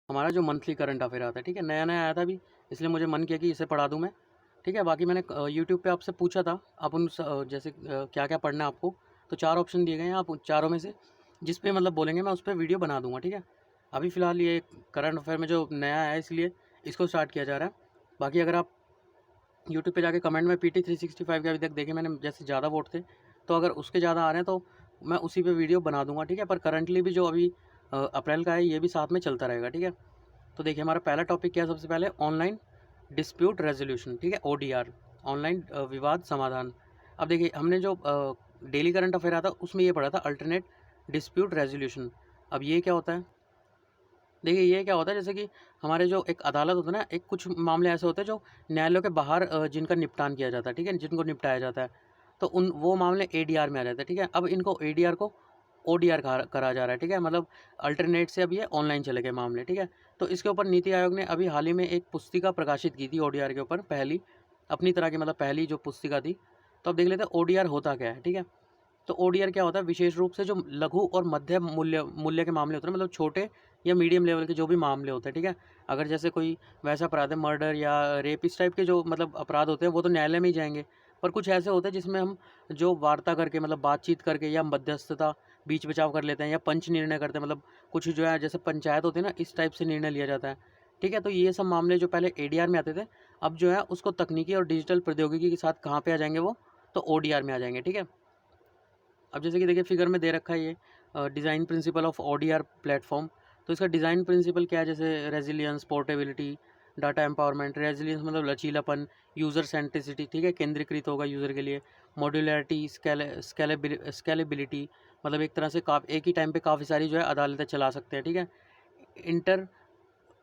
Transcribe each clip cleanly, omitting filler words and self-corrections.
हमारा जो monthly current affair आता है, ठीक है, नया नया आया था अभी, इसलिए मुझे मन किया कि इसे पढ़ा दूँ मैं। ठीक है, बाकी मैंने यूट्यूब पे आपसे पूछा था, आप जैसे क्या क्या पढ़ना है आपको, तो 4 ऑप्शन दिए गए हैं, आप उन चारों में से जिस पे मतलब बोलेंगे मैं उस पर वीडियो बना दूंगा। ठीक है, अभी फ़िलहाल ये करंट अफेयर में जो नया आया है इसलिए इसको स्टार्ट किया जा रहा है। बाकी अगर आप यूट्यूब पे जाके कमेंट में PT 365 के अभी तक देखे मैंने, जैसे ज़्यादा वोट थे, तो अगर उसके ज़्यादा आ रहे हैं तो मैं उसी पे वीडियो बना दूंगा। ठीक है, पर करंटली भी जो अभी अप्रैल का है ये भी साथ में चलता रहेगा। ठीक है, तो देखिए हमारा पहला टॉपिक क्या है, सबसे पहले ऑनलाइन डिस्प्यूट रेजोल्यूशन। ठीक है, ODR, ऑनलाइन विवाद समाधान। अब देखिए हमने जो डेली करंट अफेयर आता उसमें ये पढ़ा था अल्टरनेट डिस्प्यूट रेजोल्यूशन। अब ये क्या होता है, देखिए ये क्या होता है, जैसे कि हमारे जो एक अदालत होता है ना, एक कुछ मामले ऐसे होते हैं जो न्यायालयों के बाहर जिनका निपटान किया जाता है, ठीक है, जिनको निपटाया जाता है, तो उन वो मामले ADR में आ जाते हैं। ठीक है, अब इनको ADR को ODR करा जा रहा है। ठीक है, मतलब अल्टरनेट से अब ये ऑनलाइन चले गए मामले। ठीक है, तो इसके ऊपर नीति आयोग ने अभी हाल ही में एक पुस्तिका प्रकाशित की थी ODR के ऊपर, पहली अपनी तरह की, मतलब पहली जो पुस्तिका थी। तो अब देख लेते हैं ODR होता क्या है। ठीक है, तो ODR क्या होता है, विशेष रूप से जो लघु और मध्यम मूल्य मूल्य के मामले होते हैं, मतलब छोटे या मीडियम लेवल के जो भी मामले होते हैं। ठीक है, अगर जैसे कोई वैसा अपराध है, मर्डर या रेप, इस टाइप के जो मतलब अपराध होते हैं वो तो न्यायालय में ही जाएंगे। पर कुछ ऐसे होते हैं जिसमें हम जो वार्ता करके, मतलब बातचीत करके या मध्यस्थता, बीच बचाव कर लेते हैं या पंच निर्णय करते हैं, मतलब कुछ जो है जैसे पंचायत होती है ना, इस टाइप से निर्णय लिया जाता है। ठीक है, तो ये सब मामले जो पहले ADR में आते थे, अब जो है उसको तकनीकी और डिजिटल प्रौद्योगिकी के साथ कहाँ पे आ जाएंगे, वो तो ODR में आ जाएंगे। ठीक है, अब जैसे कि देखिए फिगर में दे रखा है ये design principle of ODR platform. तो इसका डिज़ाइन प्रिंसिपल क्या है, जैसे resilience, portability, data empowerment. Resilience मतलब लचीलापन, यूज़र सेंट्रिसिटी, ठीक है, केंद्रीकृत होगा यूज़र के लिए। मॉड्यूलरिटी, स्केलेबिलिटी, मतलब एक तरह से एक ही टाइम पे काफ़ी सारी जो है अदालतें चला सकते हैं। ठीक है, इंटर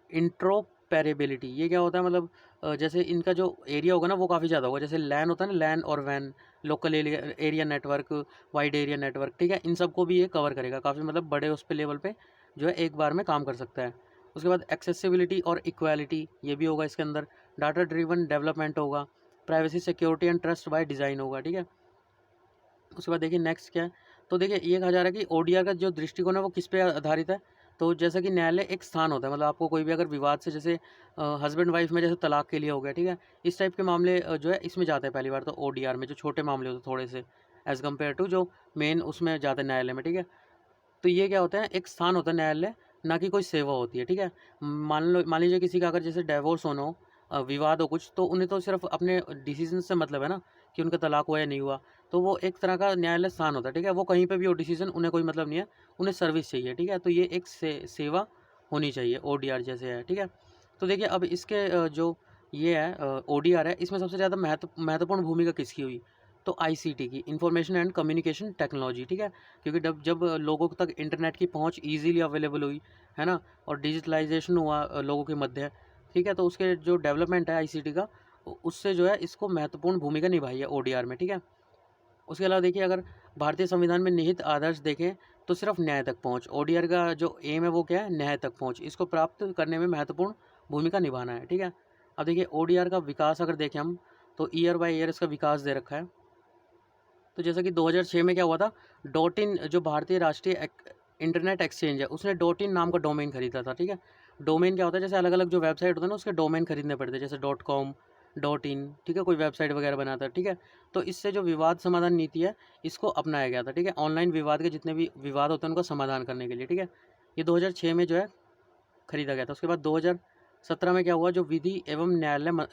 इंट्रोपेरेबिलिटी, ये क्या होता है, मतलब जैसे इनका जो एरिया होगा ना वो काफ़ी ज़्यादा होगा, जैसे लैन होता है ना, लैन और वैन, local area network, wide area network. ठीक है, इन सबको भी ये कवर करेगा, काफ़ी मतलब बड़े उस पे लेवल पे जो है एक बार में काम कर सकता है। उसके बाद एक्सेसिबिलिटी और इक्वालिटी, ये भी होगा इसके अंदर। डाटा ड्रिवन डेवलपमेंट होगा। Privacy, security and trust by design होगा। ठीक है, उसके बाद देखिए नेक्स्ट क्या है, तो देखिए ये कहा जा रहा है कि ODR का जो दृष्टिकोण है वो किस पे आधारित है। तो जैसा कि न्यायालय एक स्थान होता है, मतलब आपको कोई भी अगर विवाद से, जैसे हस्बैंड वाइफ में जैसे तलाक के लिए हो गया, ठीक है, इस टाइप के मामले जो है इसमें जाते हैं पहली बार तो ODR में, जो छोटे मामले होते हैं थोड़े से, एज़ कम्पेयर टू जो मेन उसमें जाते हैं न्यायालय में। ठीक है, तो ये क्या होता है, एक स्थान होता है न्यायालय, ना कि कोई सेवा होती है। ठीक है, मान लीजिए किसी का अगर जैसे डाइवोर्स होना हो, विवाद हो कुछ, तो उन्हें तो सिर्फ अपने डिसीजन से मतलब है ना, कि उनका तलाक हुआ या नहीं हुआ, तो वो एक तरह का न्यायालय स्थान होता है। ठीक है, वो कहीं पे भी हो डिसीजन, उन्हें कोई मतलब नहीं है, उन्हें सर्विस चाहिए। ठीक है, तो ये एक सेवा होनी चाहिए ODR जैसे है। ठीक है, तो देखिए अब इसके जो ये है ODR है, इसमें सबसे ज़्यादा महत्वपूर्ण भूमिका किसकी हुई, तो ICT की, इंफॉर्मेशन एंड कम्युनिकेशन टेक्नोलॉजी। ठीक है, क्योंकि जब जब लोगों तक इंटरनेट की पहुंच इजीली अवेलेबल हुई है ना, और डिजिटलाइजेशन हुआ लोगों के मध्य, ठीक है, तो उसके जो डेवलपमेंट है ICT का, उससे जो है इसको महत्वपूर्ण भूमिका निभाई है ODR में। ठीक है, उसके अलावा देखिए अगर भारतीय संविधान में निहित आदर्श देखें तो सिर्फ न्याय तक पहुंच, ODR का जो एम है वो क्या है, न्याय तक पहुंच, इसको प्राप्त करने में महत्वपूर्ण भूमिका निभाना है। ठीक है, अब देखिए ODR का विकास अगर देखें हम, तो ईयर बाय ईयर इसका विकास दे रखा है। तो जैसा कि 2006 में क्या हुआ था, डॉट इन जो भारतीय राष्ट्रीय इंटरनेट एक्सचेंज है, उसने डॉट इन नाम का डोमेन खरीदा था। ठीक है, डोमेन क्या होता है, जैसे अलग अलग जो वेबसाइट होता है ना, उसके डोमेन खरीदने पड़ते हैं, जैसे .com, .in। ठीक है, कोई वेबसाइट वगैरह बनाता है। ठीक है, तो इससे जो विवाद समाधान नीति है इसको अपनाया गया था। ठीक है, ऑनलाइन विवाद के जितने भी विवाद होते हैं उनका समाधान करने के लिए। ठीक है, ये 2006 में जो है खरीदा गया था। उसके बाद 2017 में क्या हुआ, जो विधि एवं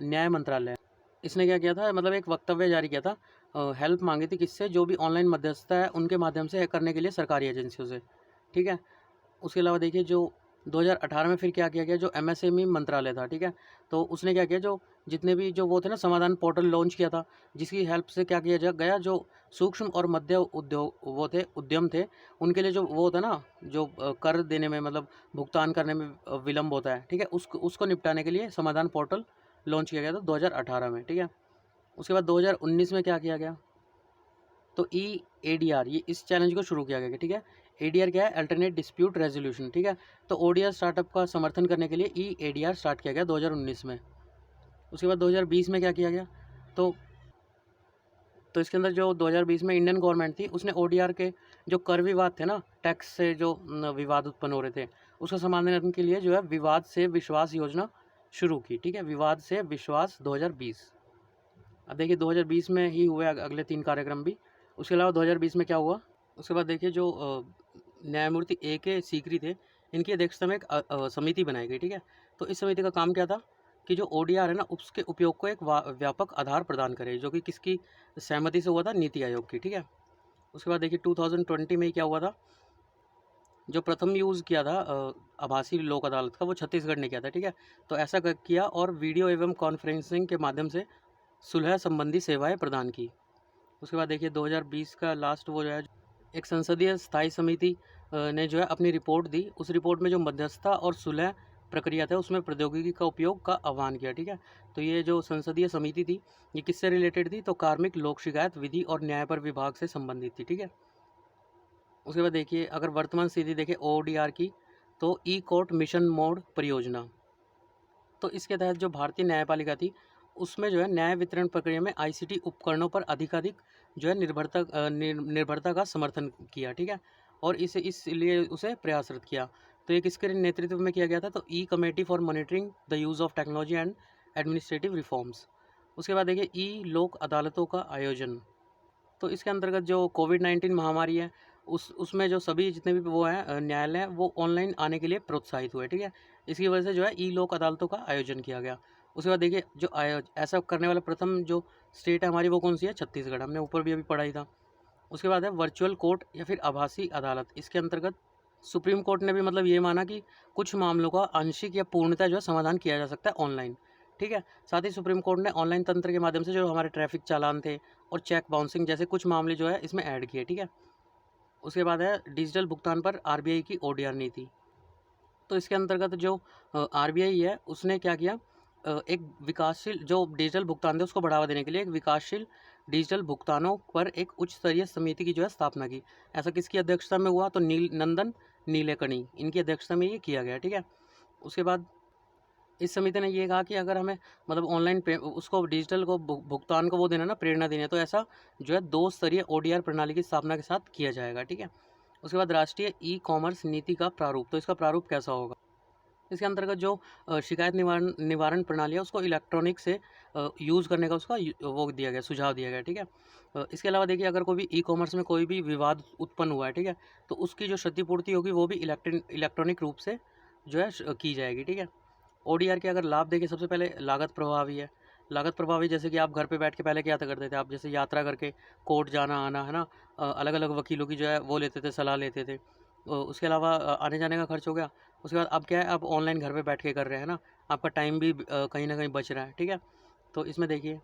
न्याय मंत्रालय, इसने क्या किया था, मतलब एक वक्तव्य जारी किया था, हेल्प मांगी थी किससे, जो भी ऑनलाइन मध्यस्थता है उनके माध्यम से करने के लिए सरकारी एजेंसियों से। ठीक है, उसके अलावा देखिए जो 2018 में फिर क्या किया गया, जो MSME मंत्रालय था। ठीक है, तो उसने क्या किया, जो जितने भी जो वो थे ना, समाधान पोर्टल लॉन्च किया था, जिसकी हेल्प से क्या किया गया, जो सूक्ष्म और मध्य उद्योग वो थे, उद्यम थे, उनके लिए जो वो होता है ना, जो कर देने में, मतलब भुगतान करने में विलम्ब होता है। ठीक है, उसको निपटाने के लिए समाधान पोर्टल लॉन्च किया गया था 2018 में। ठीक है, उसके बाद 2019 में क्या किया गया, तो EADR, ये इस चैलेंज को शुरू किया गया। ठीक है, ADR क्या है, अल्टरनेट डिस्प्यूट रेजोल्यूशन। ठीक है, तो ODR स्टार्टअप का समर्थन करने के लिए EADR स्टार्ट किया गया 2019 में। उसके बाद 2020 में क्या किया गया, तो तो इसके अंदर जो 2020 में इंडियन गवर्नमेंट थी उसने ओडीआर के जो कर विवाद थे ना, टैक्स से जो विवाद उत्पन्न हो रहे थे, उसको समाधान के लिए जो है विवाद से विश्वास योजना शुरू की। ठीक है, विवाद से विश्वास 2020। अब देखिए 2020 में ही हुए अगले 3 कार्यक्रम भी। उसके अलावा 2020 में क्या हुआ, उसके बाद देखिए जो न्यायमूर्ति ए के सीकरी थे, इनकी अध्यक्षता में एक समिति बनाई गई। ठीक है, तो इस समिति का काम क्या था कि जो ओडीआर है ना, उसके उपयोग को एक व्यापक आधार प्रदान करे, जो कि किसकी सहमति से हुआ था, नीति आयोग की। ठीक है, उसके बाद देखिए 2020 में क्या हुआ था, जो प्रथम यूज़ किया था आभासी लोक अदालत का, वो छत्तीसगढ़ ने किया था। ठीक है, तो ऐसा किया और वीडियो एवं कॉन्फ्रेंसिंग के माध्यम से सुलह संबंधी सेवाएं प्रदान की। उसके बाद देखिए 2020 का लास्ट वो जो है, एक संसदीय स्थायी समिति ने जो है अपनी रिपोर्ट दी। उस रिपोर्ट में जो मध्यस्थता और सुलह प्रक्रिया था उसमें प्रौद्योगिकी का उपयोग का आह्वान किया। ठीक है, तो ये जो संसदीय समिति थी ये किससे रिलेटेड थी, तो कार्मिक लोक शिकायत विधि और न्यायपर विभाग से संबंधित थी। ठीक है, उसके बाद देखिए अगर वर्तमान स्थिति देखें ओडीआर की, तो ई कोर्ट मिशन मोड परियोजना, तो इसके तहत जो भारतीय न्यायपालिका थी उसमें जो है न्याय वितरण प्रक्रिया में आईसीटी उपकरणों पर अधिकाधिक जो है निर्भरता का समर्थन किया। ठीक है, और इसलिए उसे प्रयासरत किया। तो ये किसके नेतृत्व में किया गया था, तो e committee for monitoring the use of technology and administrative reforms. उसके बाद देखिए ई लोक अदालतों का आयोजन, तो इसके अंतर्गत जो कोविड-19 महामारी है उसमें जो सभी जितने भी वो हैं न्यायालय हैं वो ऑनलाइन आने के लिए प्रोत्साहित हुए। ठीक है, इसकी वजह से जो है ई लोक अदालतों का आयोजन किया गया। उसके बाद देखिए जो ऐसा करने वाला प्रथम जो स्टेट है हमारी, वो कौन सी है, छत्तीसगढ़। हमने ऊपर भी अभी पढ़ा ही था। उसके बाद है वर्चुअल कोर्ट या फिर आभासी अदालत। इसके अंतर्गत सुप्रीम कोर्ट ने भी मतलब ये माना कि कुछ मामलों का आंशिक या पूर्णतः जो है समाधान किया जा सकता है ऑनलाइन। ठीक है, साथ ही सुप्रीम कोर्ट ने ऑनलाइन तंत्र के माध्यम से जो हमारे ट्रैफिक चालान थे और चेक बाउंसिंग जैसे कुछ मामले जो है इसमें ऐड किए। ठीक है, उसके बाद है डिजिटल भुगतान पर आरबीआई की ओडीआर नीति। तो इसके अंतर्गत जो आरबीआई है उसने क्या किया, एक विकासशील जो डिजिटल भुगतान थे उसको बढ़ावा देने के लिए एक विकासशील डिजिटल भुगतानों पर एक उच्च स्तरीय समिति की जो है स्थापना की। ऐसा किसकी अध्यक्षता में हुआ, तो नंदन नीलेकणी, इनकी अध्यक्षता में ये किया गया। ठीक है, उसके बाद इस समिति ने ये कहा कि अगर हमें मतलब ऑनलाइन उसको डिजिटल को भुगतान को वो देना ना, प्रेरणा देनी है, तो ऐसा जो है 2 स्तरीय ओडीआर प्रणाली की स्थापना के साथ किया जाएगा। ठीक है, उसके बाद राष्ट्रीय ई कॉमर्स नीति का प्रारूप, तो इसका प्रारूप कैसा होगा, इसके अंतर्गत जो शिकायत निवारण प्रणाली है उसको इलेक्ट्रॉनिक से यूज़ करने का उसका वो दिया गया, सुझाव दिया गया। ठीक है, इसके अलावा देखिए अगर कोई भी ई कॉमर्स में कोई भी विवाद उत्पन्न हुआ है, ठीक है, तो उसकी जो क्षतिपूर्ति होगी वो भी इलेक्ट्रॉनिक रूप से जो है की जाएगी। ठीक है, ओडीआर के अगर लाभ देखें, सबसे पहले लागत प्रभावी है। लागत प्रभावी जैसे कि आप घर पे बैठ के पहले क्या करते थे, आप जैसे यात्रा करके कोर्ट जाना आना है ना, अलग अलग वकीलों की जो है वो लेते थे, सलाह लेते थे। उसके अलावा आने जाने का खर्च हो गया। उसके बाद अब क्या है, आप ऑनलाइन घर पे बैठ के कर रहे हैं ना, आपका टाइम भी कहीं ना कहीं बच रहा है। ठीक है, तो इसमें देखिए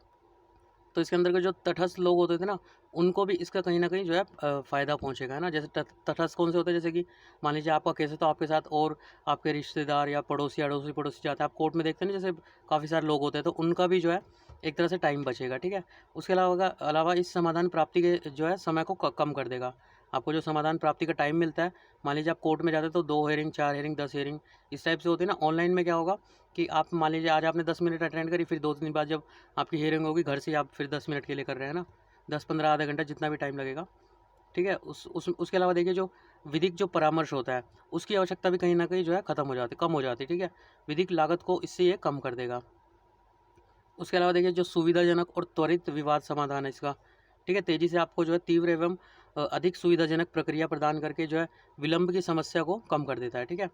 तो इसके अंदर के जो तटस्थ लोग होते थे ना, उनको भी इसका कहीं न कहीं जो है फ़ायदा पहुँचेगा, है ना। जैसे तटस्थ कौन से होते हैं, जैसे कि मान लीजिए आपका केस है तो आपके साथ और आपके रिश्तेदार या पड़ोसी, अड़ोसी-पड़ोसी जाते हैं, आप कोर्ट में देखते हैं ना, जैसे काफ़ी सारे लोग होते हैं, तो उनका भी जो है एक तरह से टाइम बचेगा। ठीक है, उसके अलावा इस समाधान प्राप्ति के जो है समय को कम कर देगा। आपको जो समाधान प्राप्ति का टाइम मिलता है, मान लीजिए आप कोर्ट में जाते हैं तो 2 हियरिंग, 4 हियरिंग, 10 हियरिंग इस टाइप से होती है ना। ऑनलाइन में क्या होगा कि आप मान लीजिए आज आपने 10 मिनट अटेंड करी, फिर 2 दिन बाद जब आपकी हियरिंग होगी, घर से ही आप फिर 10 मिनट के लिए कर रहे हैं ना, 10-15 आधा घंटा जितना भी टाइम लगेगा। ठीक है, उसके अलावा देखिए जो विधिक जो परामर्श होता है उसकी आवश्यकता भी कहीं न कहीं जो है कम हो जाती है। ठीक है, विधिक लागत को इससे ये कम कर देगा। उसके अलावा देखिए जो सुविधाजनक और त्वरित विवाद समाधान है इसका, ठीक है, तेज़ी से आपको जो है तीव्र एवं अधिक सुविधाजनक प्रक्रिया प्रदान करके जो है विलंब की समस्या को कम कर देता है। ठीक है,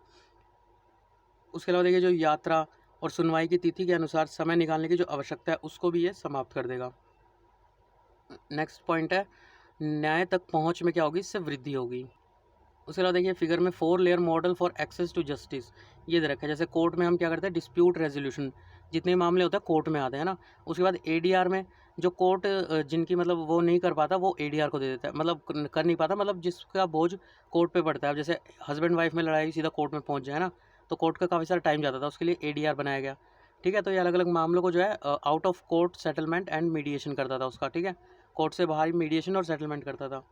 उसके अलावा देखिए जो यात्रा और सुनवाई की तिथि के अनुसार समय निकालने की जो आवश्यकता है उसको भी ये समाप्त कर देगा। नेक्स्ट पॉइंट है, न्याय तक पहुंच में क्या होगी, इससे वृद्धि होगी। उसके अलावा देखिए फिगर में 4 layer model for access to justice ये दे रखा है। जैसे कोर्ट में हम क्या करते हैं, डिस्प्यूट रेजोल्यूशन, जितने मामले होते हैं कोर्ट में आते हैं ना। उसके बाद एडीआर में जो कोर्ट जिनकी मतलब वो नहीं कर पाता वो एडीआर को दे देता है, मतलब कर नहीं पाता, मतलब जिसका बोझ कोर्ट पे पड़ता है। अब जैसे हस्बैंड वाइफ में लड़ाई सीधा कोर्ट में पहुंच जाए ना, तो कोर्ट का काफ़ी सारा टाइम जाता था, उसके लिए एडीआर बनाया गया। ठीक है, तो ये अलग अलग मामलों को जो है out of court settlement and mediation करता था उसका। ठीक है, कोर्ट से बाहर मीडिएशन और सेटलमेंट करता था।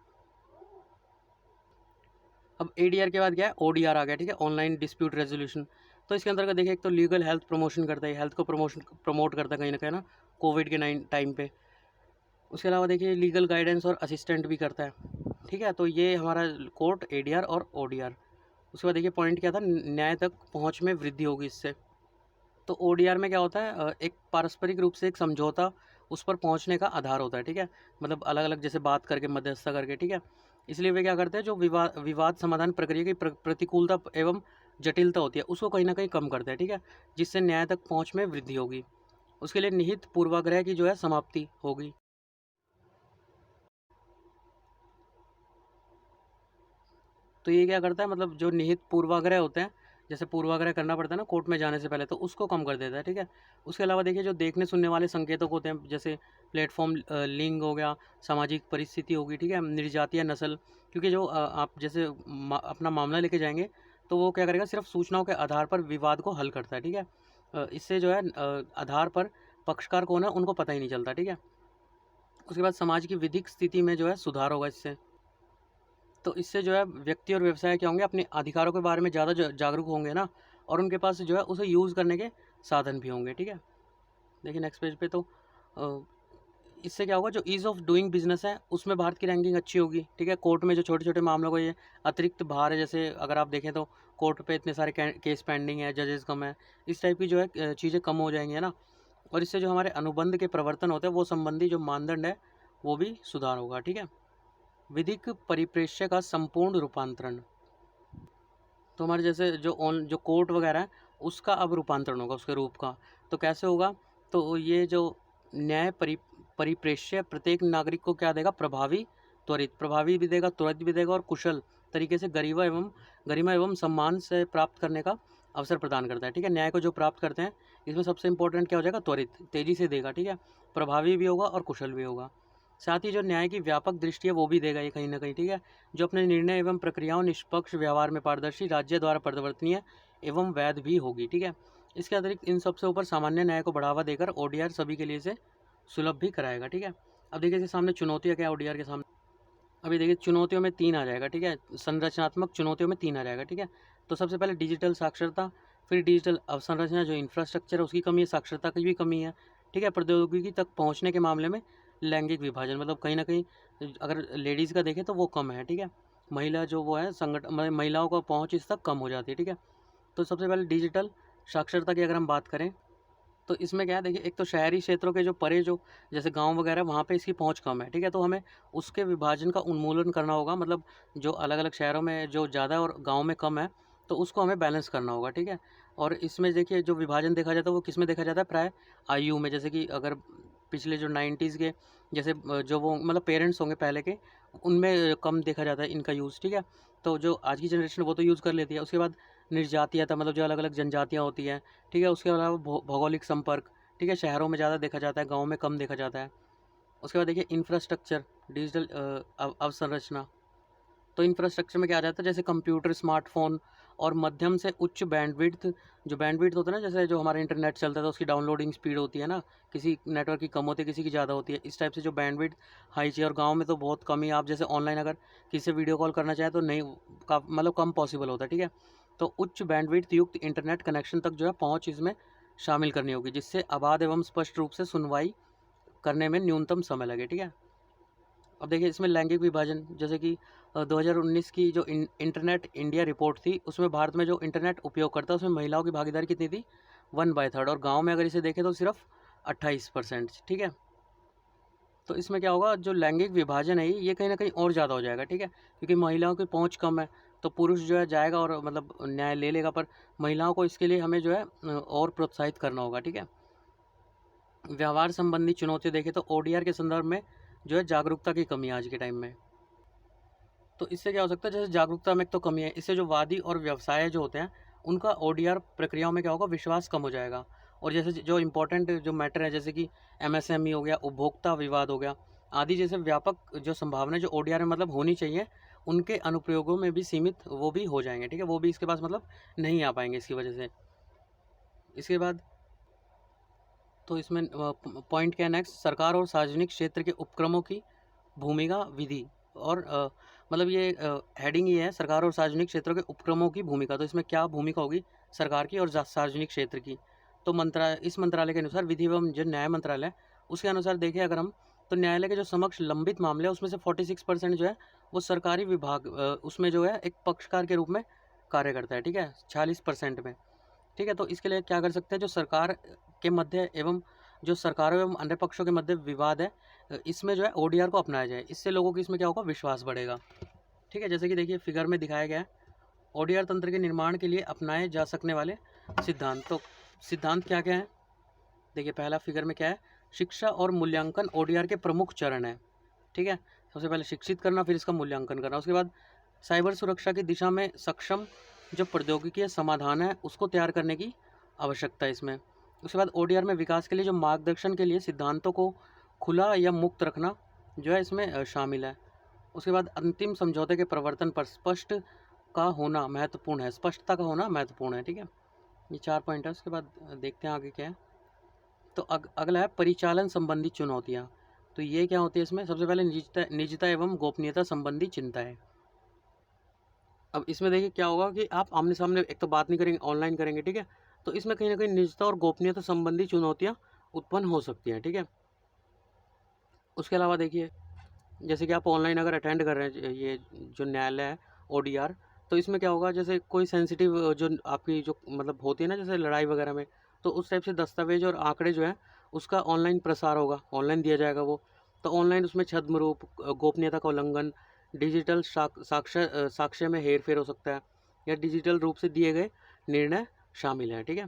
अब एडीआर के बाद क्या है, ओडीआर आ गया। ठीक है, ऑनलाइन डिस्प्यूट रेजोल्यूशन। तो इसके अंतर्गत देखिए एक तो लीगल हेल्थ प्रमोशन करता है, हेल्थ को प्रमोट करता है कहीं ना कहीं ना, कोविड के टाइम पे। उसके अलावा देखिए लीगल गाइडेंस और असिस्टेंट भी करता है, ठीक है। तो ये हमारा कोर्ट, एडीआर और ओडीआर। उसके बाद देखिए पॉइंट क्या था, न्याय तक पहुंच में वृद्धि होगी इससे। तो ओडीआर में क्या होता है, एक पारस्परिक रूप से एक समझौता उस पर पहुंचने का आधार होता है, ठीक है। मतलब अलग अलग जैसे बात करके, मध्यस्थता करके, ठीक है। इसलिए वे क्या करते हैं, जो विवाद विवाद समाधान प्रक्रिया की प्रतिकूलता एवं जटिलता होती है उसको कहीं ना कहीं कम करते हैं, ठीक है, जिससे न्याय तक पहुंच में वृद्धि होगी। उसके लिए निहित पूर्वाग्रह की जो है समाप्ति होगी। तो ये क्या करता है, मतलब जो निहित पूर्वाग्रह होते हैं, जैसे पूर्वाग्रह करना पड़ता है ना कोर्ट में जाने से पहले, तो उसको कम कर देता है, ठीक है। उसके अलावा देखिए जो देखने सुनने वाले संकेतक होते हैं, जैसे प्लेटफॉर्म, लिंग हो गया, सामाजिक परिस्थिति होगी, ठीक है, निर्जातीय नस्ल। क्योंकि जो आप जैसे अपना मामला लेके जाएंगे, तो वो क्या करेगा, सिर्फ सूचनाओं के आधार पर विवाद को हल करता है, ठीक है। इससे जो है आधार पर पक्षकार कौन है उनको पता ही नहीं चलता, ठीक है। उसके बाद समाज की विधिक स्थिति में जो है सुधार होगा इससे। तो इससे जो है व्यक्ति और व्यवसाय क्या होंगे, अपने अधिकारों के बारे में ज़्यादा जागरूक होंगे ना, और उनके पास जो है उसे यूज़ करने के साधन भी होंगे, ठीक है। देखिए नेक्स्ट पेज पे, तो अ, इससे क्या होगा, जो ईज़ ऑफ डूइंग बिजनेस है उसमें भारत की रैंकिंग अच्छी होगी, ठीक है। कोर्ट में जो छोटे छोटे मामलों को ये अतिरिक्त भार है, जैसे अगर आप देखें तो कोर्ट पे इतने सारे केस पेंडिंग है, जजेस कम है, इस टाइप की जो है चीज़ें कम हो जाएंगी, है ना। और इससे जो हमारे अनुबंध के प्रवर्तन होते हैं वो संबंधी जो मानदंड है वो भी सुधार होगा, ठीक है। विधिक परिप्रेक्ष्य का संपूर्ण रूपांतरण। तो हमारे जैसे जो कोर्ट वगैरह है उसका अब रूपांतरण होगा उसके रूप का। तो कैसे होगा, तो ये जो न्याय परिप्रेक्ष्य प्रत्येक नागरिक को क्या देगा, प्रभावी, त्वरित, प्रभावी भी देगा, त्वरित भी देगा, और कुशल तरीके से गरिमा एवं सम्मान से प्राप्त करने का अवसर प्रदान करता है, ठीक है। न्याय को जो प्राप्त करते हैं इसमें सबसे इंपॉर्टेंट क्या हो जाएगा, त्वरित, तेजी से देगा, ठीक है, प्रभावी भी होगा और कुशल भी होगा। साथ ही जो न्याय की व्यापक दृष्टि है वो भी देगा ये कहीं ना कहीं, ठीक है। जो अपने निर्णय एवं प्रक्रियाओं निष्पक्ष व्यवहार में पारदर्शी, राज्य द्वारा परिवर्तनीय एवं वैध भी होगी, ठीक है। इसके अतिरिक्त इन सबसे ऊपर सामान्य न्याय को बढ़ावा देकर ओडीआर सभी के लिए इसे सुलभ भी कराएगा, ठीक है। अब देखिए इसके सामने चुनौतियाँ क्या है ओडीआर के सामने। अभी देखिए चुनौतियों में 3 आ जाएगा, ठीक है, संरचनात्मक चुनौतियों में 3 आ जाएगा, ठीक है। तो सबसे पहले डिजिटल साक्षरता, फिर डिजिटल अवसंरचना, जो इंफ्रास्ट्रक्चर है उसकी कमी है, साक्षरता की भी कमी है, ठीक है। प्रौद्योगिकी तक पहुंचने के मामले में लैंगिक विभाजन, मतलब कहीं ना कहीं अगर लेडीज़ का देखें तो वो कम है, ठीक है। महिला जो वो है संगठन, मतलब महिलाओं का पहुँच इस तक कम हो जाती है, ठीक है। तो सबसे पहले डिजिटल साक्षरता की अगर हम बात करें, तो इसमें क्या है, देखिए एक तो शहरी क्षेत्रों के जो परे, जो जैसे गांव वगैरह, वहाँ पे इसकी पहुंच कम है, ठीक है। तो हमें उसके विभाजन का उन्मूलन करना होगा, मतलब जो अलग अलग शहरों में जो ज़्यादा है और गांव में कम है, तो उसको हमें बैलेंस करना होगा, ठीक है। और इसमें देखिए जो विभाजन देखा जाता है वो किस में देखा जाता है, प्राय आयु में। जैसे कि अगर पिछले जो 90s के जैसे जो वो मतलब पेरेंट्स होंगे पहले के, उनमें कम देखा जाता है इनका यूज़, ठीक है। तो जो आज की जनरेशन वो तो यूज़ कर लेती है। उसके बाद निर्जातीयता, मतलब जो अलग अलग जनजातियाँ होती हैं, ठीक है। उसके अलावा भौगोलिक संपर्क, ठीक है, शहरों में ज़्यादा देखा जाता है, गाँव में कम देखा जाता है। उसके बाद देखिए इंफ्रास्ट्रक्चर, डिजिटल अवसंरचना। तो इंफ्रास्ट्रक्चर में क्या आ जाता है, जैसे कंप्यूटर, स्मार्टफोन और मध्यम से उच्च बैंडविड्थ। जो बैंडविड्थ होता है ना, जैसे जो हमारा इंटरनेट चलता है तो उसकी डाउनलोडिंग स्पीड होती है ना, किसी नेटवर्क की कम होती है, किसी की ज़्यादा होती है, इस टाइप से जो बैंडविड्थ हाई चाहिए। और गांव में तो बहुत कम ही, आप जैसे ऑनलाइन अगर किसी से वीडियो कॉल करना चाहें तो नहीं, मतलब कम पॉसिबल होता है, ठीक है। तो उच्च बैंडविड्थ युक्त इंटरनेट कनेक्शन तक जो है पहुँच इसमें शामिल करनी होगी, जिससे आबाद एवं स्पष्ट रूप से सुनवाई करने में न्यूनतम समय लगे, ठीक है। अब देखिए इसमें लैंगिक विभाजन, जैसे कि 2019 की जो इंटरनेट इंडिया रिपोर्ट थी, उसमें भारत में जो इंटरनेट उपयोग करता है उसमें महिलाओं की भागीदारी कितनी थी, 1/3, और गांव में अगर इसे देखें तो सिर्फ 28%, ठीक है। तो इसमें क्या होगा, जो लैंगिक विभाजन है ये कहीं ना कहीं और ज़्यादा हो जाएगा, ठीक है, क्योंकि महिलाओं की पहुंच कम है। तो पुरुष जो है जाएगा और मतलब न्याय ले लेगा, पर महिलाओं को इसके लिए हमें जो है और प्रोत्साहित करना होगा, ठीक है। व्यवहार संबंधी चुनौती देखें तो ओडीआर के संदर्भ में जो है जागरूकता की कमी है आज के टाइम में। तो इससे क्या हो सकता है, जैसे जागरूकता में एक तो कमी है, इससे जो वादी और व्यवसाय जो होते हैं उनका ओडीआर प्रक्रियाओं में क्या होगा, विश्वास कम हो जाएगा। और जैसे जो इंपॉर्टेंट जो मैटर है, जैसे कि एमएसएमई हो गया, उपभोक्ता विवाद हो गया आदि, जैसे व्यापक जो संभावना जो ओडीआर में मतलब होनी चाहिए, उनके अनुप्रयोगों में भी सीमित वो भी हो जाएंगे, ठीक है, वो भी इसके पास मतलब नहीं आ पाएंगे इसकी वजह से। इसके बाद तो इसमें पॉइंट क्या है नेक्स्ट, सरकार और सार्वजनिक क्षेत्र के उपक्रमों की भूमिका विधि। और मतलब ये हेडिंग ये है, सरकार और सार्वजनिक क्षेत्रों के उपक्रमों की भूमिका। तो इसमें क्या भूमिका होगी सरकार की और सार्वजनिक क्षेत्र की। तो इस मंत्रालय के अनुसार विधि एवं जो न्याय मंत्रालय उसके अनुसार देखें अगर हम, तो न्यायालय के जो समक्ष लंबित मामले हैं उसमें से 46% जो है वो सरकारी विभाग उसमें जो है एक पक्षकार के रूप में कार्य करता है, ठीक है, 46% में, ठीक है। तो इसके लिए क्या कर सकते हैं, जो सरकार के मध्य एवं जो सरकारों एवं अन्य पक्षों के मध्य विवाद है, इसमें जो है ODR को अपनाया जाए, इससे लोगों की इसमें क्या होगा, विश्वास बढ़ेगा, ठीक है। जैसे कि देखिए फिगर में दिखाया गया है, ODR तंत्र के निर्माण के लिए अपनाए जा सकने वाले सिद्धांत। तो सिद्धांत क्या क्या है, देखिए पहला फिगर में क्या है, शिक्षा और मूल्यांकन ODR के प्रमुख चरण है, ठीक है। सबसे पहले शिक्षित करना, फिर इसका मूल्यांकन करना, उसके बाद साइबर सुरक्षा की दिशा में सक्षम जो प्रौद्योगिकी समाधान है उसको तैयार करने की आवश्यकता है इसमें। उसके बाद ODR में विकास के लिए जो मार्गदर्शन के लिए सिद्धांतों को खुला या मुक्त रखना जो है इसमें शामिल है। उसके बाद अंतिम समझौते के प्रवर्तन पर स्पष्ट का होना महत्वपूर्ण है, स्पष्टता का होना महत्वपूर्ण है, ठीक है। ये 4 पॉइंट है। उसके बाद देखते हैं आगे क्या है। तो अगला है परिचालन संबंधी चुनौतियाँ। तो ये क्या होती है इसमें, सबसे पहले निजता एवं गोपनीयता संबंधी चिंता है। अब इसमें देखिए क्या होगा कि आप आमने सामने एक तो बात नहीं करेंगे, ऑनलाइन करेंगे, ठीक है। तो इसमें कहीं ना कहीं निजता और गोपनीयता संबंधी चुनौतियाँ उत्पन्न हो सकती हैं, ठीक है। उसके अलावा देखिए जैसे कि आप ऑनलाइन अगर अटेंड कर रहे हैं ये जो न्यायालय है ODR, तो इसमें क्या होगा, जैसे कोई सेंसिटिव जो आपकी जो मतलब होती है ना, जैसे लड़ाई वगैरह में, तो उस टाइप से दस्तावेज और आंकड़े जो है उसका ऑनलाइन प्रसार होगा, ऑनलाइन दिया जाएगा वो। तो ऑनलाइन उसमें छद्मरूप, गोपनीयता का उल्लंघन, डिजिटल साक्ष्य में हेर फेर हो सकता है, या डिजिटल रूप से दिए गए निर्णय शामिल हैं, ठीक है।